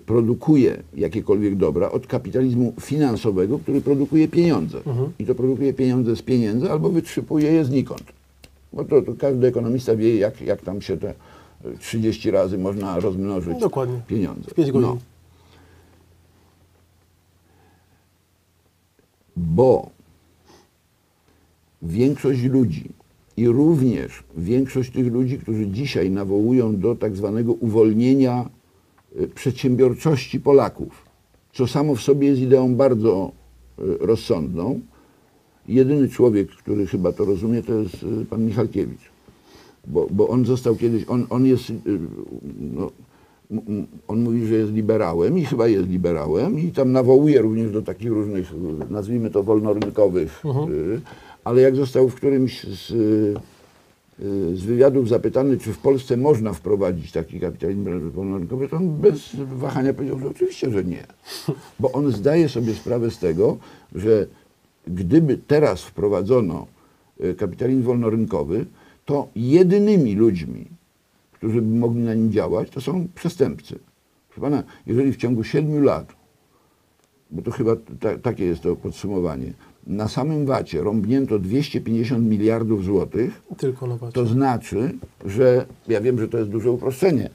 produkuje jakiekolwiek dobra, od kapitalizmu finansowego, który produkuje pieniądze. I to produkuje pieniądze z pieniędzy albo wytrzypuje je znikąd. Bo to każdy ekonomista wie, jak tam się te 30 razy można rozmnożyć pieniądze. 5 godzin. No. Bo większość ludzi i również większość tych ludzi, którzy dzisiaj nawołują do tak zwanego uwolnienia przedsiębiorczości Polaków, co samo w sobie jest ideą bardzo rozsądną. Jedyny człowiek, który chyba to rozumie, to jest pan Michalkiewicz. Bo on został kiedyś, on jest, no, on mówi, że jest liberałem i chyba jest liberałem i tam nawołuje również do takich różnych, nazwijmy to wolnorynkowych, ale jak został w którymś z wywiadów zapytany, czy w Polsce można wprowadzić taki kapitalizm wolnorynkowy, to on bez wahania powiedział, że oczywiście, że nie. Bo on zdaje sobie sprawę z tego, że gdyby teraz wprowadzono kapitalizm wolnorynkowy, to jedynymi ludźmi, którzy by mogli na nim działać, to są przestępcy. Proszę pana, jeżeli w ciągu 7 lat, bo to chyba takie jest to podsumowanie, na samym VAT-ie rąbnięto 250 miliardów złotych, Tylko na VAT-ie. to znaczy, że, ja wiem, że to jest duże uproszczenie,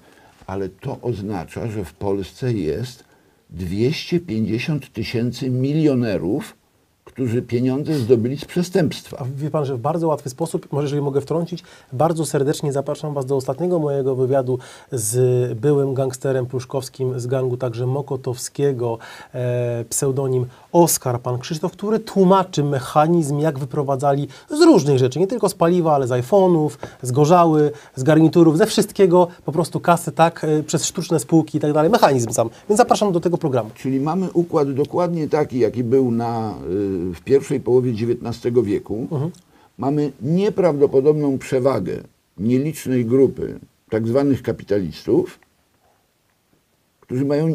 ale to oznacza, że w Polsce jest 250 000 milionerów, którzy pieniądze zdobyli z przestępstwa. A wie pan, że w bardzo łatwy sposób, może jeżeli mogę wtrącić, bardzo serdecznie zapraszam was do ostatniego mojego wywiadu z byłym gangsterem pruszkowskim z gangu także mokotowskiego, pseudonim Oskar, pan Krzysztof, który tłumaczy mechanizm, jak wyprowadzali z różnych rzeczy, nie tylko z paliwa, ale z iPhone'ów, z gorzały, z garniturów, ze wszystkiego, po prostu kasy tak, przez sztuczne spółki i tak dalej, mechanizm sam. Więc zapraszam do tego programu. Czyli mamy układ dokładnie taki, jaki był w pierwszej połowie XIX wieku. Mamy nieprawdopodobną przewagę nielicznej grupy tak zwanych kapitalistów, którzy mają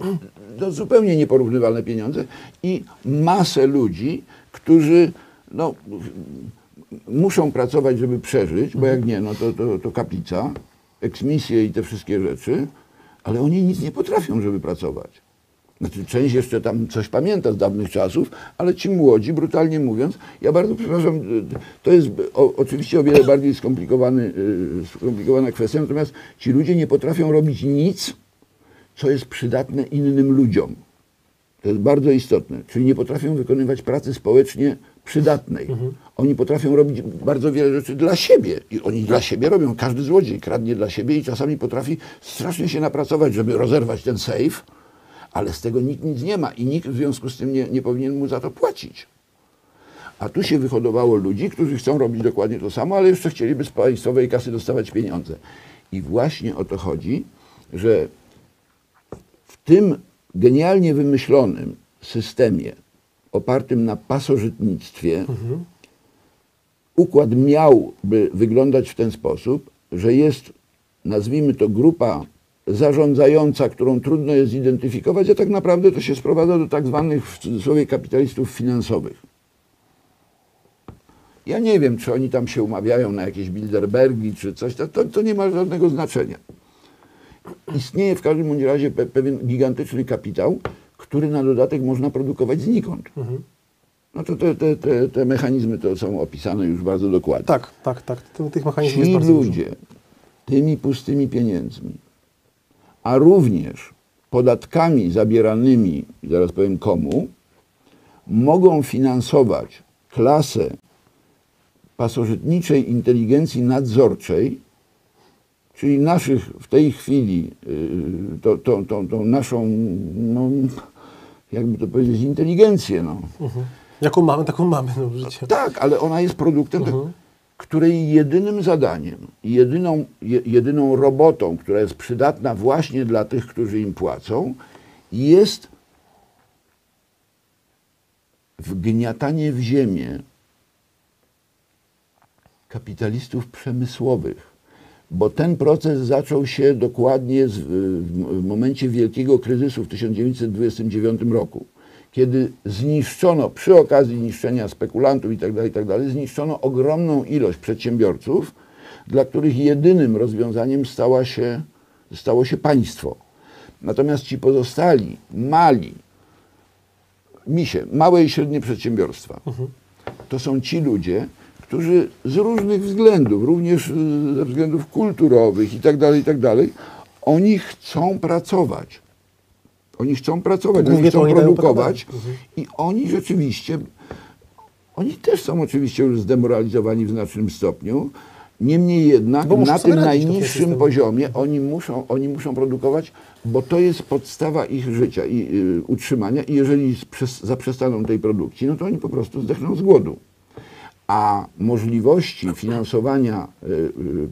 zupełnie nieporównywalne pieniądze i masę ludzi, którzy no, muszą pracować, żeby przeżyć, bo jak nie, no to kaplica, eksmisje i te wszystkie rzeczy, ale oni nic nie potrafią, żeby pracować. Znaczy, część jeszcze tam coś pamięta z dawnych czasów, ale ci młodzi, brutalnie mówiąc, ja bardzo przepraszam, to jest oczywiście o wiele bardziej skomplikowana kwestia, natomiast ci ludzie nie potrafią robić nic, co jest przydatne innym ludziom. To jest bardzo istotne. Czyli nie potrafią wykonywać pracy społecznie przydatnej. Oni potrafią robić bardzo wiele rzeczy dla siebie. I oni dla siebie robią. Każdy złodziej kradnie dla siebie i czasami potrafi strasznie się napracować, żeby rozerwać ten sejf, ale z tego nikt nic nie ma i nikt w związku z tym nie powinien mu za to płacić. A tu się wyhodowało ludzi, którzy chcą robić dokładnie to samo, ale jeszcze chcieliby z państwowej kasy dostawać pieniądze. I właśnie o to chodzi, że w tym genialnie wymyślonym systemie opartym na pasożytnictwie układ miałby wyglądać w ten sposób, że jest, nazwijmy to, grupa zarządzająca, którą trudno jest zidentyfikować, a tak naprawdę to się sprowadza do tak zwanych w cudzysłowie kapitalistów finansowych. Ja nie wiem, czy oni tam się umawiają na jakieś Bilderbergi, czy coś, to nie ma żadnego znaczenia. Istnieje w każdym razie pewien gigantyczny kapitał, który na dodatek można produkować znikąd. No to te mechanizmy to są opisane już bardzo dokładnie. Tak. Tych mechanizmów jest Ci bardzo ludzie tymi pustymi pieniędzmi, a również podatkami zabieranymi, zaraz powiem komu, mogą finansować klasę pasożytniczej inteligencji nadzorczej, czyli naszych w tej chwili, tą naszą, no, jakby to powiedzieć, inteligencję. No. Jaką mamy, taką mamy w życiu. Tak, ale ona jest produktem, której jedynym zadaniem, jedyną robotą, która jest przydatna właśnie dla tych, którzy im płacą, jest wgniatanie w ziemię kapitalistów przemysłowych. Bo ten proces zaczął się dokładnie w momencie wielkiego kryzysu w 1929 roku, kiedy zniszczono, przy okazji niszczenia spekulantów itd., zniszczono ogromną ilość przedsiębiorców, dla których jedynym rozwiązaniem stało się państwo. Natomiast ci pozostali, małe i średnie przedsiębiorstwa, to są ci ludzie, którzy z różnych względów, również ze względów kulturowych itd., oni chcą pracować. Oni chcą pracować, oni chcą produkować i oni rzeczywiście, Oni też są oczywiście już zdemoralizowani w znacznym stopniu. Niemniej jednak Bo muszą na sobie tym radzić w tym najniższym systemie. poziomie oni muszą produkować, bo to jest podstawa ich życia i utrzymania i jeżeli zaprzestaną tej produkcji, no to oni po prostu zdechną z głodu. A możliwości finansowania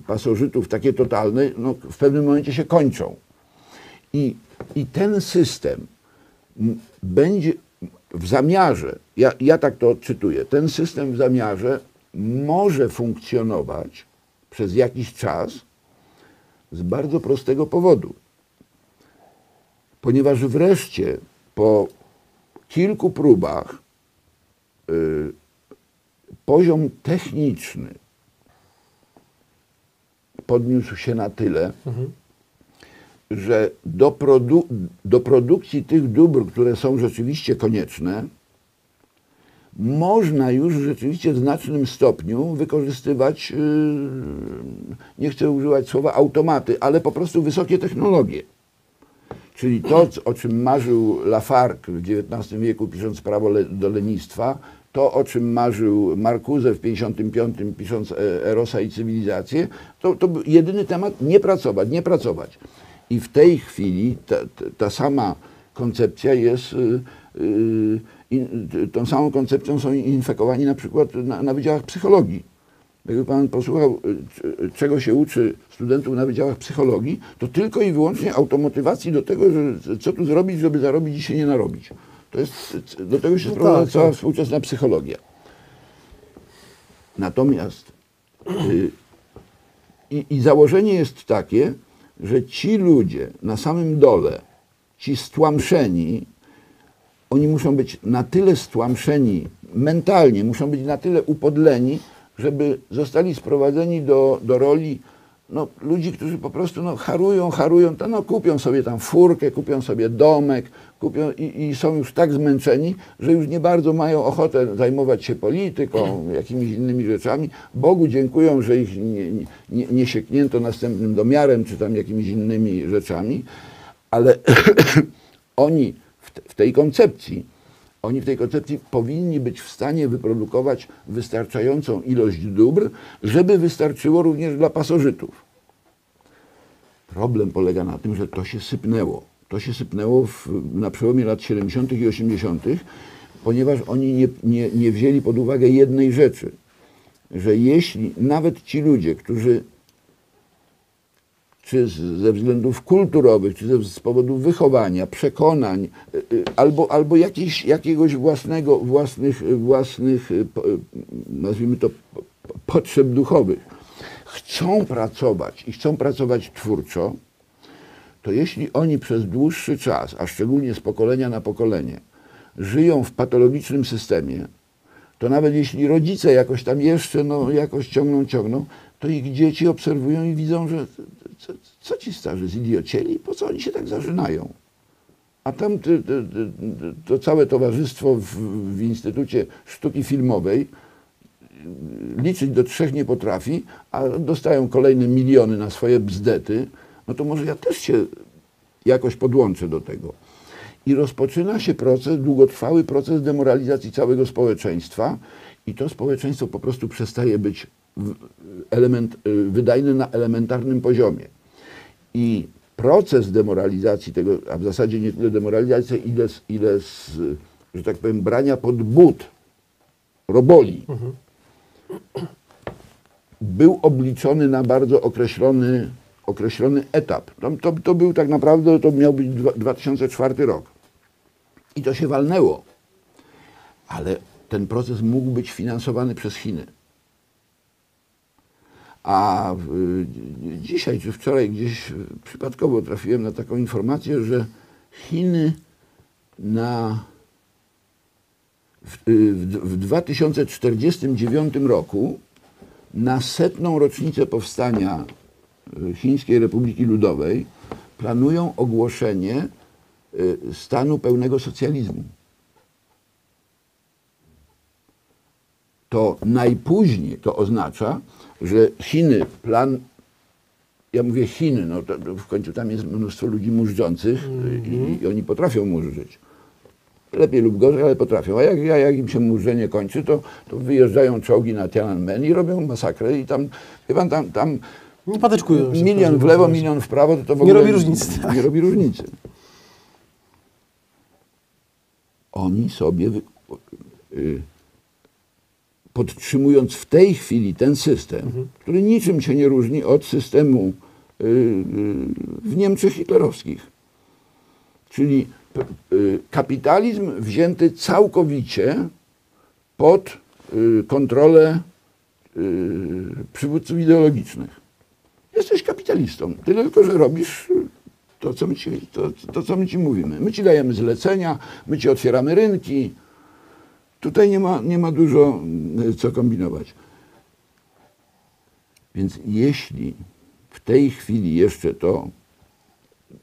pasożytów takie totalne, no, w pewnym momencie się kończą. I ten system będzie w zamiarze, ja tak to odczytuję, ten system w zamiarze może funkcjonować przez jakiś czas z bardzo prostego powodu. Ponieważ wreszcie po kilku próbach poziom techniczny podniósł się na tyle, że do produkcji tych dóbr, które są rzeczywiście konieczne, można już rzeczywiście w znacznym stopniu wykorzystywać, nie chcę używać słowa automaty, ale po prostu wysokie technologie. Czyli to, o czym marzył Lafargue w XIX wieku, pisząc Prawo do lenistwa, to, o czym marzył Marcuse w 1955, pisząc Erosa i cywilizację, to był jedyny temat: nie pracować, nie pracować. I w tej chwili ta sama koncepcja jest, tą samą koncepcją są infekowani na przykład na wydziałach psychologii. Jakby pan posłuchał, czego się uczy studentów na wydziałach psychologii, to tylko i wyłącznie automotywacji do tego, że co tu zrobić, żeby zarobić i się nie narobić. To jest, do tego się sprowadza cała współczesna psychologia. Natomiast założenie jest takie, że ci ludzie na samym dole, ci stłamszeni, oni muszą być na tyle stłamszeni mentalnie, muszą być na tyle upodleni, żeby zostali sprowadzeni do roli ludzi, którzy po prostu harują, to kupią sobie tam furkę, kupią sobie domek, i są już tak zmęczeni, że już nie bardzo mają ochotę zajmować się polityką, jakimiś innymi rzeczami. Bogu dziękują, że ich nie sieknięto następnym domiarem, czy tam jakimiś innymi rzeczami, ale oni w tej koncepcji powinni być w stanie wyprodukować wystarczającą ilość dóbr, żeby wystarczyło również dla pasożytów. Problem polega na tym, że to się sypnęło. To się sypnęło na przełomie lat 70. i 80., ponieważ oni nie wzięli pod uwagę jednej rzeczy, że jeśli nawet ci ludzie, którzy czy ze względów kulturowych, czy z powodów wychowania, przekonań, albo jakiegoś własnych, nazwijmy to, potrzeb duchowych, chcą pracować i chcą pracować twórczo, to jeśli oni przez dłuższy czas, a szczególnie z pokolenia na pokolenie, żyją w patologicznym systemie, to nawet jeśli rodzice jakoś tam jeszcze jakoś ciągną, to ich dzieci obserwują i widzą, że co ci starzy zidiocieli, po co oni się tak zażynają? A tam to całe towarzystwo w Instytucie Sztuki Filmowej liczyć do 3 nie potrafi, a dostają kolejne miliony na swoje bzdety, no to może ja też się jakoś podłączę do tego. I rozpoczyna się długotrwały proces demoralizacji całego społeczeństwa i to społeczeństwo po prostu przestaje być wydajne na elementarnym poziomie. I proces demoralizacji tego, a w zasadzie nie tyle demoralizacji, ile że tak powiem, brania pod but roboli, był obliczony na bardzo określony etap. To był tak naprawdę, to miał być 2004 rok. I to się walnęło. Ale ten proces mógł być finansowany przez Chiny. A dzisiaj czy wczoraj gdzieś przypadkowo trafiłem na taką informację, że Chiny w 2049 roku na 100. rocznicę powstania Chińskiej Republiki Ludowej planują ogłoszenie stanu pełnego socjalizmu. To najpóźniej to oznacza, że Chiny, ja mówię Chiny, w końcu tam jest mnóstwo ludzi murzdzących i oni potrafią murzyć. lepiej lub gorzej, ale potrafią. A jak im się murzenie kończy, to wyjeżdżają czołgi na Tiananmen i robią masakrę i tam, wie pan, tam Nie patyczkują się. milion w lewo, milion w prawo, to w ogóle nie robi różnicy. Tak. Nie robi różnicy. Oni sobie, podtrzymując w tej chwili ten system, który niczym się nie różni od systemu w Niemczech hitlerowskich, czyli kapitalizm wzięty całkowicie pod kontrolę przywódców ideologicznych. Jesteś kapitalistą, tyle tylko, że robisz co my ci mówimy. My ci dajemy zlecenia, my ci otwieramy rynki. Tutaj nie ma dużo co kombinować. Więc jeśli w tej chwili jeszcze to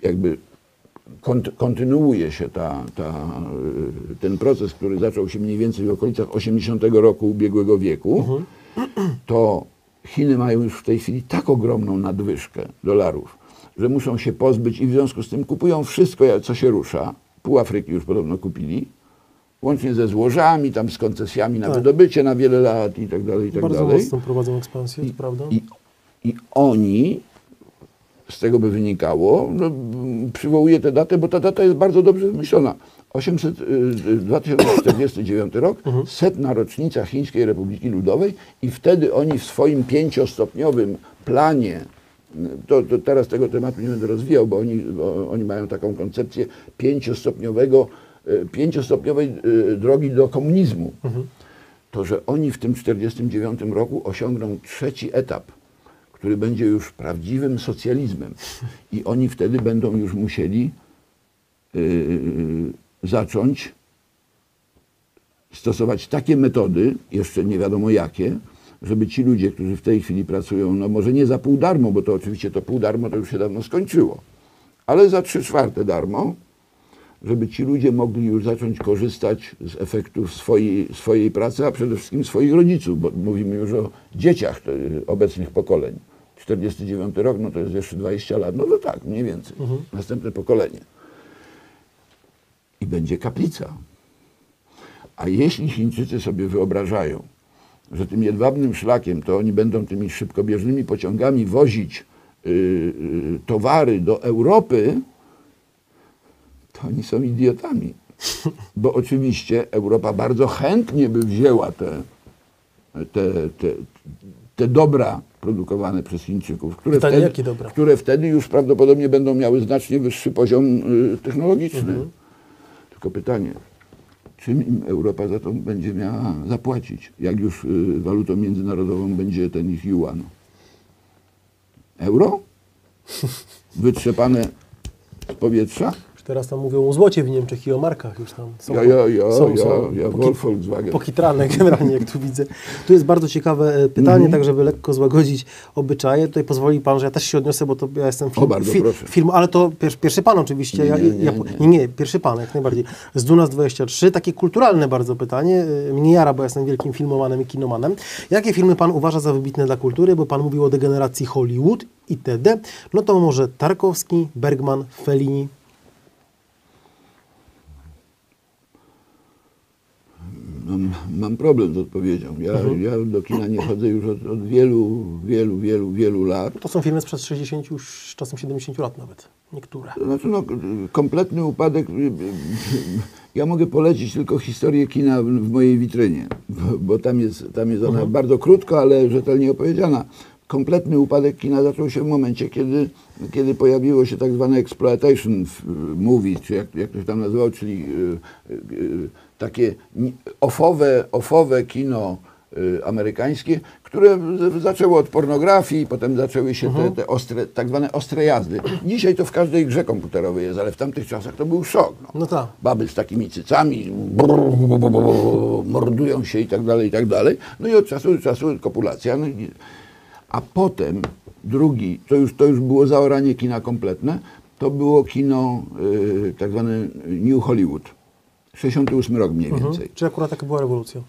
jakby kontynuuje się ten proces, który zaczął się mniej więcej w okolicach 80 roku ubiegłego wieku, to Chiny mają już w tej chwili tak ogromną nadwyżkę dolarów, że muszą się pozbyć i w związku z tym kupują wszystko, co się rusza. Pół Afryki już podobno kupili, łącznie ze złożami, tam z koncesjami na wydobycie na wiele lat i tak dalej, i tak Bardzo dalej. mocno prowadzą ekspansję, to prawda? I oni, z tego by wynikało, przywołuję tę datę, bo ta data jest bardzo dobrze wymyślona. 2049 rok, 100. rocznica Chińskiej Republiki Ludowej i wtedy oni w swoim 5-stopniowym planie, to teraz tego tematu nie będę rozwijał, bo oni mają taką koncepcję 5-stopniowej drogi do komunizmu. To, że oni w tym 49 roku osiągną 3. etap, który będzie już prawdziwym socjalizmem i oni wtedy będą już musieli zacząć stosować takie metody, jeszcze nie wiadomo jakie, żeby ci ludzie, którzy w tej chwili pracują, no może nie za pół darmo, bo to oczywiście to pół darmo to już się dawno skończyło, ale za 3/4 darmo, żeby ci ludzie mogli już zacząć korzystać z efektów swojej pracy, a przede wszystkim swoich rodziców, bo mówimy już o dzieciach obecnych pokoleń. 49 rok, no to jest jeszcze 20 lat, no to tak, mniej więcej. Następne pokolenie. I będzie kaplica. A jeśli Chińczycy sobie wyobrażają, że tym jedwabnym szlakiem to oni będą tymi szybkobieżnymi pociągami wozić towary do Europy, to oni są idiotami. Bo oczywiście Europa bardzo chętnie by wzięła te dobra produkowane przez Chińczyków, które wtedy już prawdopodobnie będą miały znacznie wyższy poziom technologiczny. Tylko pytanie, czym im Europa za to będzie miała zapłacić, jak już walutą międzynarodową będzie ten ich juan? Euro? Wytrzepane z powietrza? Teraz tam mówią o złocie w Niemczech i o markach już tam są. Volkswagen. Pokitrane generalnie, jak tu widzę. Tu jest bardzo ciekawe pytanie, tak żeby lekko złagodzić obyczaje. Tutaj pozwoli pan, że ja też się odniosę, bo to ja jestem film, ale to pierwszy pan oczywiście. Nie, pierwszy pan, jak najbardziej. Z Dunas 23, takie kulturalne bardzo pytanie. Mnie jara, bo ja jestem wielkim filmomanem i kinomanem. Jakie filmy pan uważa za wybitne dla kultury? Bo pan mówił o degeneracji Hollywood itd. No to może Tarkowski, Bergman, Fellini. Mam problem z odpowiedzią. Ja do kina nie chodzę już od wielu lat. To są filmy sprzed 60, już czasem 70 lat nawet. Niektóre. Znaczy, kompletny upadek. Ja mogę polecić tylko historię kina w mojej witrynie, bo tam jest ona bardzo krótko, ale rzetelnie opowiedziana. Kompletny upadek kina zaczął się w momencie, kiedy pojawiło się tak zwane exploitation movies, czy jak to się tam nazywało, czyli takie ofowe kino amerykańskie, które zaczęło od pornografii, potem zaczęły się te ostre, tak zwane ostre jazdy. Dzisiaj to w każdej grze komputerowej jest, ale w tamtych czasach to był szok. No tak. Baby z takimi cycami, mordują się i tak dalej. No i od czasu do czasu kopulacja. No a potem drugi, to już było zaoranie kina kompletne, to było kino tak zwane New Hollywood. 68 rok mniej więcej. Czy akurat taka była rewolucja?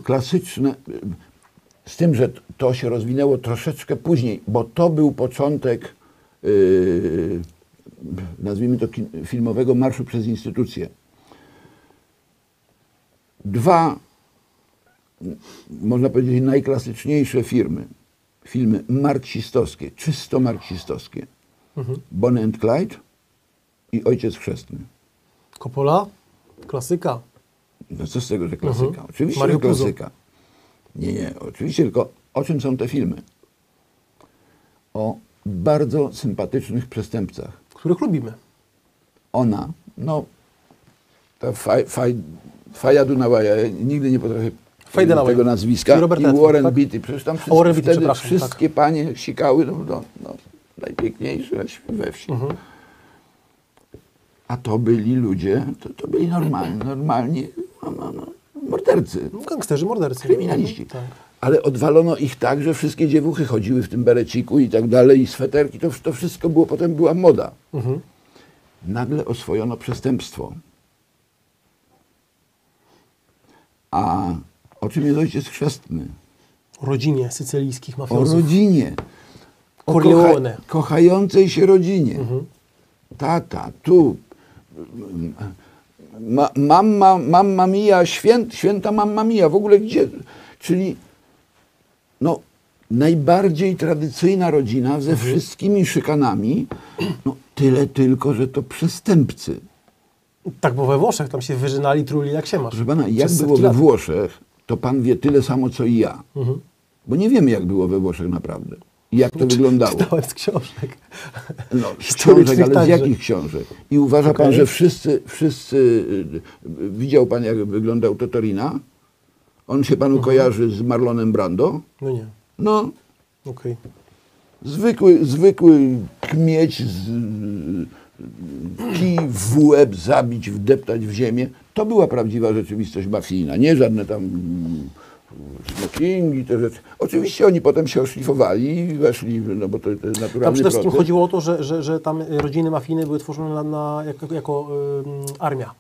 Klasyczne, z tym, że to się rozwinęło troszeczkę później, bo to był początek, nazwijmy to filmowego marszu przez instytucje. dwa, można powiedzieć, najklasyczniejsze filmy marksistowskie, czysto marksistowskie. Bonnie and Clyde i Ojciec Chrzestny. Coppola? Klasyka. No co z tego, że klasyka? Oczywiście, Mario że klasyka. Nie, oczywiście, tylko o czym są te filmy? O bardzo sympatycznych przestępcach. Których lubimy. Ona, no, ta Faja Dunawaja, ja nigdy nie potrafię tego nazwiska, Robert i Redford, Warren tak? Beatty, przecież tam Warren Beatty, wtedy przepraszam, wszystkie panie sikały, no, najpiękniejsze we wsi. A to byli ludzie, to byli normalni mordercy, Gangsterzy, mordercy. kryminaliści. Tak. Ale odwalono ich tak, że wszystkie dziewuchy chodziły w tym bereciku i tak dalej, i sweterki, to wszystko było, potem była moda. Nagle oswojono przestępstwo. A o czym jest Ojciec Chrzestny? O rodzinie sycylijskich O mafiozów. rodzinie. O Corleone. kochającej się rodzinie. Tata, tu. Mamma mia, święta mamma mia. W ogóle gdzie? Czyli no, najbardziej tradycyjna rodzina ze wszystkimi szykanami. No, tyle tylko, że to przestępcy. Tak, bo we Włoszech tam się wyżynali, truli jak się masz. Proszę pana, jak Przez było setki we lat. Włoszech, to pan wie tyle samo, co i ja. Bo nie wiemy, jak było we Włoszech naprawdę. I jak to wyglądało. Czytałem z książek. No, z Historycznych książek, ale z także. jakich książek? I uważa pan, że wszyscy widział pan, jak wyglądał Totorina? On się panu kojarzy z Marlonem Brando? No nie. No, Okej. zwykły kmieć, kij w łeb, zabić, wdeptać w ziemię. To była prawdziwa rzeczywistość mafijna, nie żadne tam smokingi, te rzeczy. Oczywiście oni potem się oszlifowali i weszli, no bo to jest Tam naturalny przede wszystkim proces. chodziło o to, że tam rodziny mafijne były tworzone jako armia.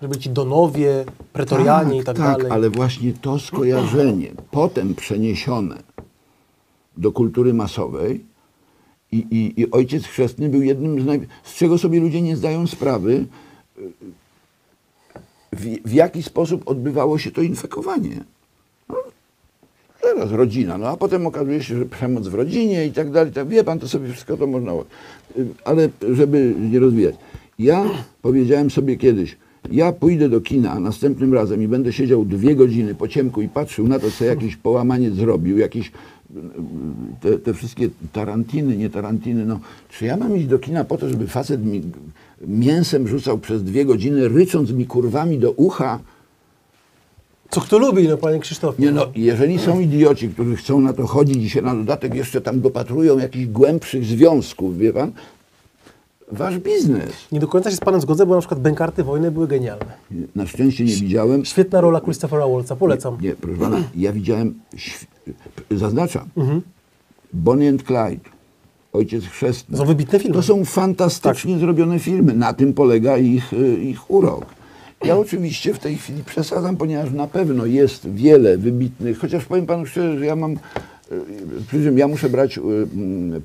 Że byli ci donowie, pretorianie i tak dalej. ale właśnie to skojarzenie, potem przeniesione do kultury masowej i Ojciec Chrzestny był jednym z czego sobie ludzie nie zdają sprawy, w jaki sposób odbywało się to infekowanie. No, teraz rodzina, no a potem okazuje się, że przemoc w rodzinie i tak dalej. Tak, wie pan, to sobie wszystko to można... Ale żeby nie rozwijać. Ja powiedziałem sobie kiedyś, ja pójdę do kina następnym razem i będę siedział 2 godziny po ciemku i patrzył na to, co jakiś połamaniec zrobił, jakiś te wszystkie Tarantiny, nie Tarantiny, no. Czy ja mam iść do kina po to, żeby facet mi mięsem rzucał przez 2 godziny, rycząc mi kurwami do ucha? Co kto lubi, no panie Krzysztofie. Nie no, jeżeli są idioci, którzy chcą na to chodzić i się na dodatek jeszcze tam dopatrują jakichś głębszych związków, wie pan? Wasz biznes. Nie do końca się z panem zgodzę, bo na przykład Bękarty Wojny były genialne. Na szczęście nie widziałem. Świetna rola Christophera Waltza, polecam. Nie, proszę pana, ja widziałem, zaznaczam, Bonnie and Clyde, Ojciec Chrzestny. To są wybitne filmy. To są fantastycznie zrobione filmy. Na tym polega ich urok. Ja oczywiście w tej chwili przesadzam, ponieważ na pewno jest wiele wybitnych, chociaż powiem panu szczerze, że ja mam, przy czym ja muszę brać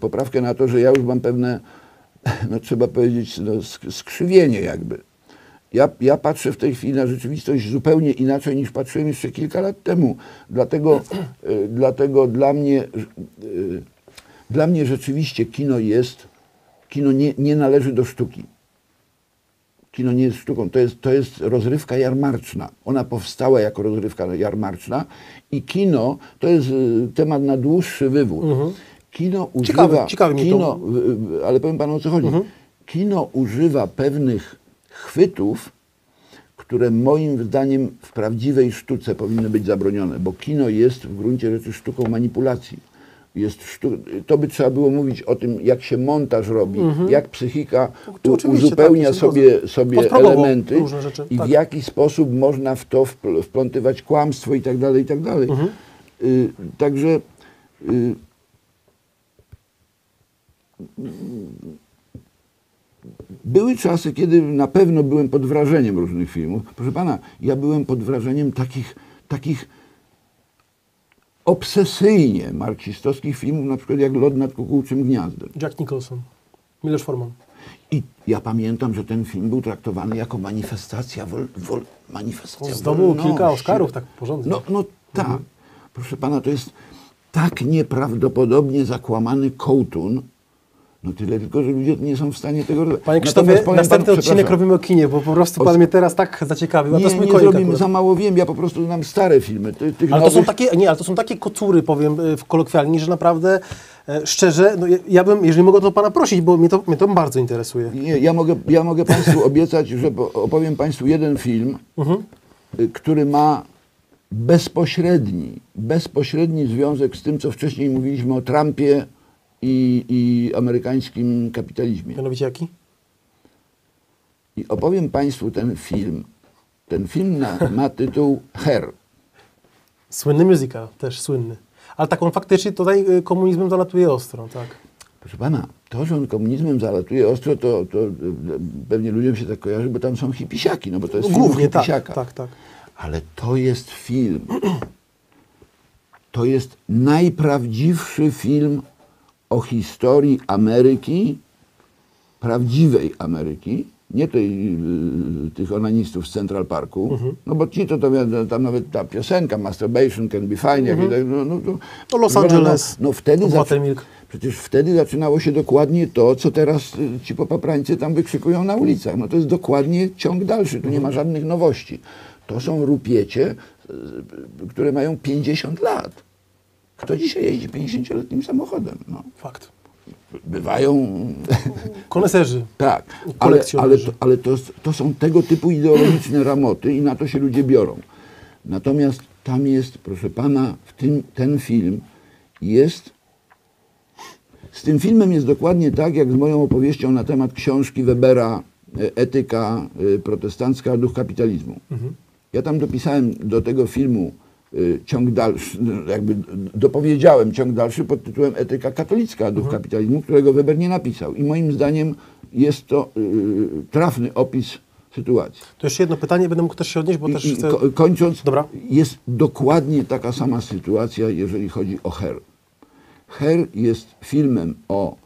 poprawkę na to, że ja już mam pewne, no trzeba powiedzieć, no, skrzywienie jakby. Ja patrzę w tej chwili na rzeczywistość zupełnie inaczej niż patrzyłem jeszcze kilka lat temu. Dlatego dla mnie rzeczywiście kino nie należy do sztuki. Kino nie jest sztuką, to jest rozrywka jarmarczna. Ona powstała jako rozrywka jarmarczna i kino to jest temat na dłuższy wywód. Kino używa, ciekawe mnie to. ale powiem panu, o co chodzi. Kino używa pewnych chwytów, które moim zdaniem w prawdziwej sztuce powinny być zabronione, bo kino jest w gruncie rzeczy sztuką manipulacji. To by trzeba było mówić o tym, jak się montaż robi, jak psychika uzupełnia tak, sobie elementy rzeczy, i tak. w jaki sposób można w to wplątywać kłamstwo i tak dalej, i tak dalej. Także były czasy, kiedy na pewno byłem pod wrażeniem różnych filmów. Proszę pana, ja byłem pod wrażeniem takich obsesyjnie marksistowskich filmów, na przykład jak Lot nad kukułczym gniazdem. Jack Nicholson, Miloš Forman. I ja pamiętam, że ten film był traktowany jako manifestacja manifestacja Zdobył wolności. kilka Oscarów tak porządnie. No tak. Proszę pana, to jest tak nieprawdopodobnie zakłamany kołtun, no tyle tylko, że ludzie nie są w stanie tego robić. Panie Krzysztofie, następny odcinek robimy o kinie, bo po prostu pan mnie teraz tak zaciekawił. A to jest mój nie konik zrobimy, akurat. za mało wiem, ja po prostu znam stare filmy. Tych Ale nowych... ale to są takie kocury, powiem kolokwialnie, że naprawdę szczerze, no ja bym, jeżeli mogę to pana prosić, bo mnie to bardzo interesuje. Nie, ja mogę państwu obiecać, że opowiem państwu jeden film, który ma bezpośredni związek z tym, co wcześniej mówiliśmy o Trumpie i amerykańskim kapitalizmie. Mianowicie jaki? I opowiem państwu ten film. Ten film ma tytuł Her. Słynny musical, też słynny. Ale tak on faktycznie tutaj komunizmem zalatuje ostro, tak. Proszę pana, to, że on komunizmem zalatuje ostro, to pewnie ludziom się tak kojarzy, bo tam są hipisiaki, no bo to jest film Głównie, o hipisiakach. tak. Ale to jest film, to jest najprawdziwszy film o historii Ameryki, prawdziwej Ameryki, nie tych onanistów z Central Parku, no bo ci to tam nawet ta piosenka Masturbation can be fine, To Los Angeles, no wtedy Buttermilk. przecież wtedy zaczynało się dokładnie to, co teraz ci popaprańcy tam wykrzykują na ulicach. No to jest dokładnie ciąg dalszy, tu nie ma żadnych nowości. To są rupiecie, które mają 50 lat. Kto dzisiaj jeździ 50-letnim samochodem? No. Fakt. Bywają... Koneserzy. Tak, ale to są tego typu ideologiczne ramoty i na to się ludzie biorą. Natomiast tam jest, proszę pana, ten film jest... Z tym filmem jest dokładnie tak, jak z moją opowieścią na temat książki Webera Etyka protestancka, duch kapitalizmu. Ja tam dopisałem do tego filmu ciąg dalszy, jakby dopowiedziałem ciąg dalszy pod tytułem Etyka katolicka, duch kapitalizmu, którego Weber nie napisał. I moim zdaniem jest to trafny opis sytuacji. To jeszcze jedno pytanie, będę mógł też się odnieść, bo też chcę... Kończąc, Dobra. jest dokładnie taka sama sytuacja, jeżeli chodzi o Her. Her jest filmem o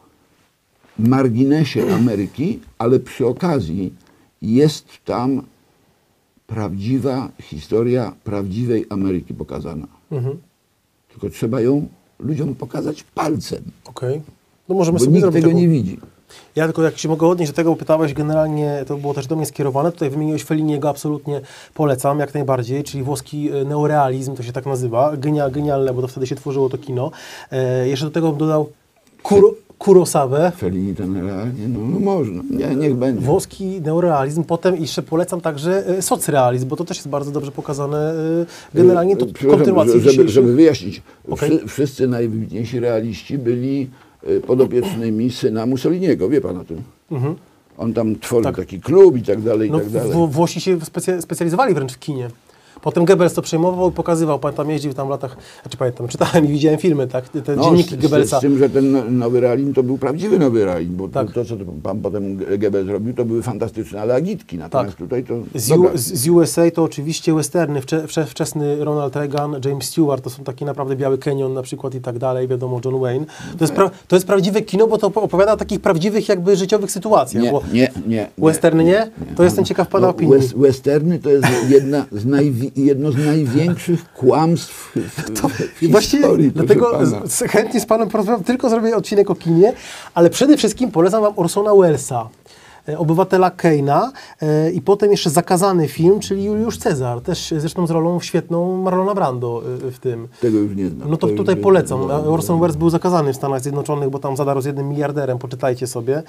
marginesie Ameryki, ale przy okazji jest tam prawdziwa historia prawdziwej Ameryki pokazana. Tylko trzeba ją ludziom pokazać palcem, Okej. No możemy bo sobie nikt zrobić tego taką... nie widzi. Ja tylko jak się mogę odnieść do tego, bo pytałeś generalnie, to było też do mnie skierowane, tutaj wymieniłeś Felliniego, absolutnie polecam, jak najbardziej, czyli włoski neorealizm, to się tak nazywa, genialne, bo to wtedy się tworzyło to kino. Jeszcze do tego bym dodał Kurosawę. Fellini ten realnie, no można, niech będzie. Włoski neorealizm, potem jeszcze polecam także socrealizm, bo to też jest bardzo dobrze pokazane generalnie, to kontynuacji żeby wyjaśnić, Okay. Wszyscy najwybitniejsi realiści byli podopiecznymi syna Mussoliniego, wie pan o tym? On tam tworzył taki klub i tak dalej, i tak dalej. Włosi się specjalizowali wręcz w kinie. Potem Goebbels to przejmował i pokazywał, pamiętam, jeździł tam w latach, pamiętam, czytałem i widziałem filmy, tak, te dzienniki Goebbelsa. Z tym, że ten nowy realizm to był prawdziwy nowy realizm, bo Tak. to, co pan potem Goebbels robił, to były fantastyczne, ale agitki, natomiast tutaj to... Z USA to oczywiście westerny, wczesny Ronald Reagan, James Stewart, to są taki naprawdę Biały Canyon na przykład i tak dalej, wiadomo, John Wayne. To jest prawdziwe kino, bo to opowiada o takich prawdziwych jakby życiowych sytuacjach. Nie. Westerny nie? To jestem ciekaw pana opinii. Westerny to jest jedno z największych kłamstw w Właśnie historii. dlatego chętnie z panem porozmawiam, tylko zrobię odcinek o kinie, ale przede wszystkim polecam wam Orsona Wellesa, Obywatela Kane'a i potem jeszcze Zakazany film, czyli Juliusz Cezar, też zresztą z rolą świetną Marlona Brando w tym. Tego już nie znam. No to tutaj polecam. Orson Welles był zakazany w Stanach Zjednoczonych, bo tam zadarł z jednym miliarderem, poczytajcie sobie.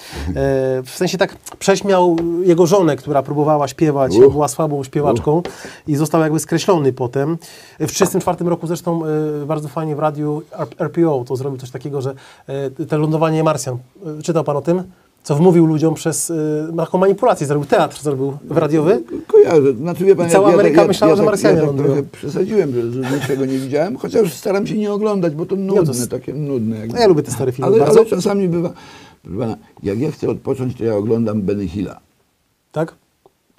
W sensie tak prześmiał jego żonę, która próbowała śpiewać, była słabą śpiewaczką i został jakby skreślony potem. W 1934 roku zresztą bardzo fajnie w radiu RPO to zrobił coś takiego, że te lądowanie Marsjan. Czytał pan o tym? Co wmówił ludziom przez taką manipulację, zrobił teatr, zrobił radiowy. Kojarzę. Znaczy, wie pan, I cała Ameryka myślała, że Marsjanie lądują. Trochę przesadziłem, że niczego nie widziałem, chociaż staram się nie oglądać, bo to nudne, takie nudne. Jakby. Ja lubię te stare filmy bardzo. Ale czasami bywa, proszę pana, jak ja chcę odpocząć, to ja oglądam Benny Hilla. Tak?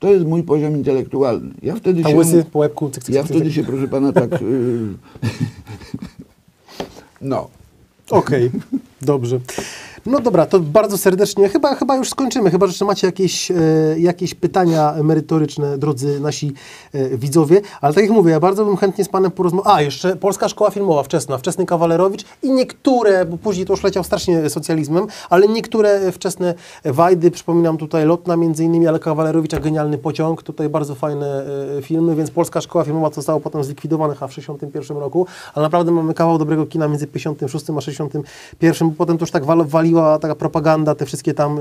To jest mój poziom intelektualny. Ja wtedy A łysy po łebku, cyk, cyk, ja cyk, wtedy cyk. się, proszę pana, tak... no. Okej, dobrze. No dobra, to bardzo serdecznie, chyba już skończymy, chyba że jeszcze macie jakieś pytania merytoryczne, drodzy nasi widzowie, ale tak jak mówię, ja bardzo bym chętnie z Panem porozmawiał. Jeszcze Polska Szkoła Filmowa wczesny Kawalerowicz i niektóre, bo później to już leciał strasznie socjalizmem, ale niektóre wczesne wajdy, przypominam tutaj Lotna między innymi, ale Kawalerowicza Genialny Pociąg, tutaj bardzo fajne filmy, więc Polska Szkoła Filmowa to zostało potem zlikwidowane w 1961 roku, ale naprawdę mamy kawał dobrego kina między 56 a 61, bo potem to już tak waliła taka propaganda, te wszystkie tam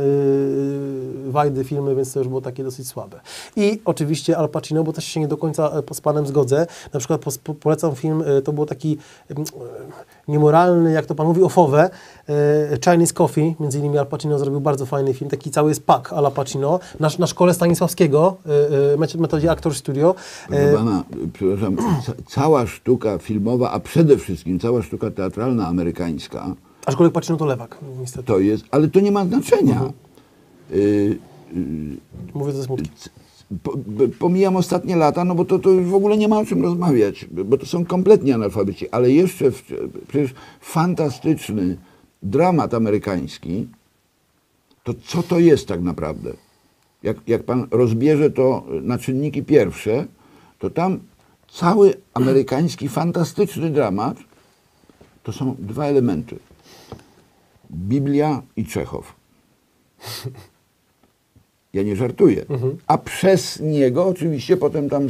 wajdy filmy, więc to już było takie dosyć słabe. I oczywiście Al Pacino, bo też się nie do końca z Panem zgodzę, na przykład polecam film, to był taki niemoralny, jak to Pan mówi, ofowe, Chinese Coffee, między innymi Al Pacino zrobił bardzo fajny film, taki cały jest pak Al Pacino, na szkole Stanisławskiego, metodzie Actor Studio. Proszę Pana, przepraszam, cała sztuka filmowa, a przede wszystkim cała sztuka teatralna amerykańska, Aczkolwiek Pacino to lewak, niestety. to jest, ale to nie ma znaczenia. Mówię ze smutkiem. Pomijam ostatnie lata, no bo to już w ogóle nie ma o czym rozmawiać, bo to są kompletnie analfabeci, ale jeszcze przecież fantastyczny dramat amerykański, to co to jest tak naprawdę? Jak pan rozbierze to na czynniki pierwsze, to tam cały amerykański fantastyczny dramat to są dwa elementy. Biblia i Czechow. Ja nie żartuję. A przez niego oczywiście potem tam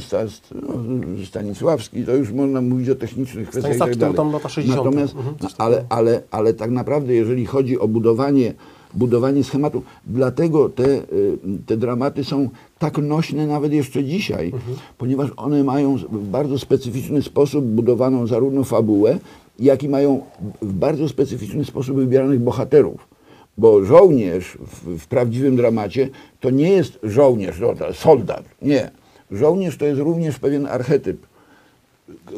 Stanisławski, to już można mówić o technicznych kwestiach i tak dalej. Tam lata 60. Natomiast, ale tak naprawdę, jeżeli chodzi o budowanie schematu, dlatego te dramaty są tak nośne nawet jeszcze dzisiaj, ponieważ one mają w bardzo specyficzny sposób budowaną zarówno fabułę, jak i mają w bardzo specyficzny sposób wybieranych bohaterów. Bo żołnierz w prawdziwym dramacie to nie jest żołnierz, soldat. Nie. Żołnierz to jest również pewien archetyp.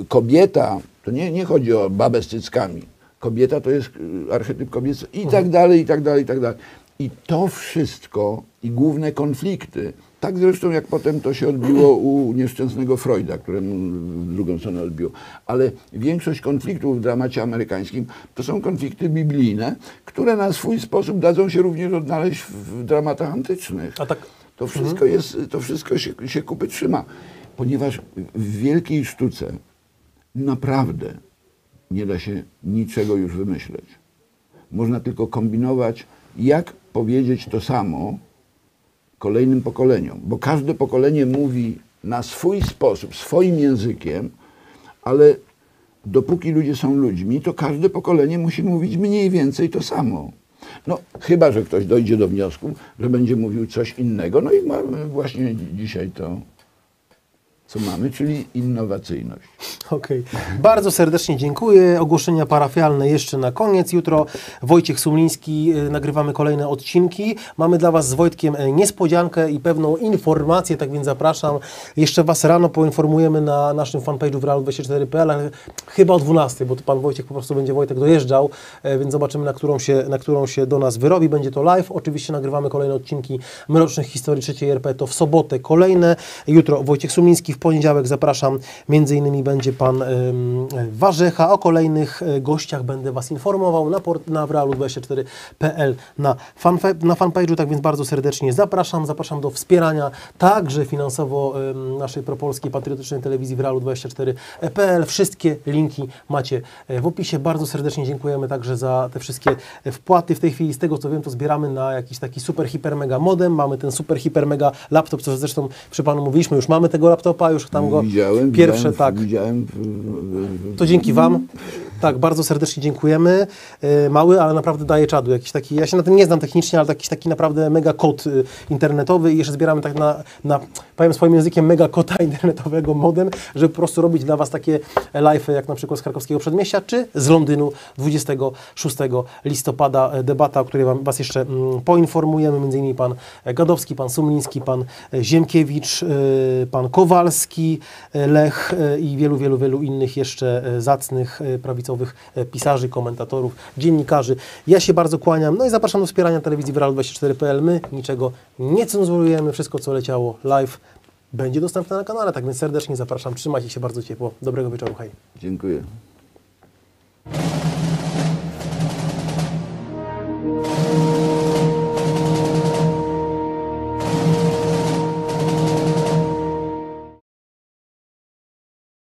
Kobieta, to nie chodzi o babę z cyckami. Kobieta to jest archetyp kobiecy i tak dalej, i tak dalej, i tak dalej. I to wszystko, i główne konflikty, tak zresztą jak potem to się odbiło u nieszczęsnego Freuda, któremu w drugą stronę odbiło. Ale większość konfliktów w dramacie amerykańskim to są konflikty biblijne, które na swój sposób dadzą się również odnaleźć w dramatach antycznych. A tak. To wszystko się kupy trzyma. Ponieważ w wielkiej sztuce naprawdę nie da się niczego już wymyśleć. Można tylko kombinować, jak powiedzieć to samo kolejnym pokoleniom. Bo każde pokolenie mówi na swój sposób, swoim językiem, ale dopóki ludzie są ludźmi, to każde pokolenie musi mówić mniej więcej to samo. No, chyba że ktoś dojdzie do wniosku, że będzie mówił coś innego. No i mamy właśnie dzisiaj to, co mamy, czyli innowacyjność. Okej. Bardzo serdecznie dziękuję. Ogłoszenia parafialne jeszcze na koniec. Jutro Wojciech Sumliński, nagrywamy kolejne odcinki. Mamy dla Was z Wojtkiem niespodziankę i pewną informację, tak więc zapraszam. Jeszcze Was rano poinformujemy na naszym fanpage'u w realu24.pl, ale chyba o 12, bo to Pan Wojciech po prostu będzie Wojtek dojeżdżał, więc zobaczymy, na którą się do nas wyrobi. Będzie to live. Oczywiście nagrywamy kolejne odcinki Mrocznych Historii III RP. To w sobotę kolejne. Jutro Wojciech Sumliński, w poniedziałek zapraszam. Między innymi będzie Pan Warzecha. O kolejnych gościach będę Was informował na realu24.pl na fanpage'u, tak więc bardzo serdecznie zapraszam. Zapraszam do wspierania także finansowo naszej propolskiej patriotycznej telewizji w realu24.pl. Wszystkie linki macie w opisie. Bardzo serdecznie dziękujemy także za te wszystkie wpłaty. W tej chwili, z tego co wiem, to zbieramy na jakiś taki super, hiper, mega modem. Mamy ten super, hiper, mega laptop, co zresztą przy Panu mówiliśmy, już mamy tego laptopa, już tam go pierwsze, tak. Widziałem To dzięki Wam. Tak, bardzo serdecznie dziękujemy. Mały, ale naprawdę daje czadu. Jakiś taki, ja się na tym nie znam technicznie, ale jakiś taki naprawdę mega kod internetowy i jeszcze zbieramy tak powiem swoim językiem, mega kota internetowego modem, żeby po prostu robić dla Was takie live'y, jak na przykład z Krakowskiego Przedmieścia, czy z Londynu 26 listopada. Debata, o której Was jeszcze poinformujemy, między innymi Pan Gadowski, Pan Sumliński, Pan Ziemkiewicz, Pan Kowalski, Lech i wielu innych jeszcze zacnych prawicowych pisarzy, komentatorów, dziennikarzy. Ja się bardzo kłaniam, no i zapraszam do wspierania telewizji w realu24.pl. My niczego nie cenzurujemy, wszystko co leciało live będzie dostępne na kanale, tak więc serdecznie zapraszam, trzymajcie się bardzo ciepło. Dobrego wieczoru, hej. Dziękuję.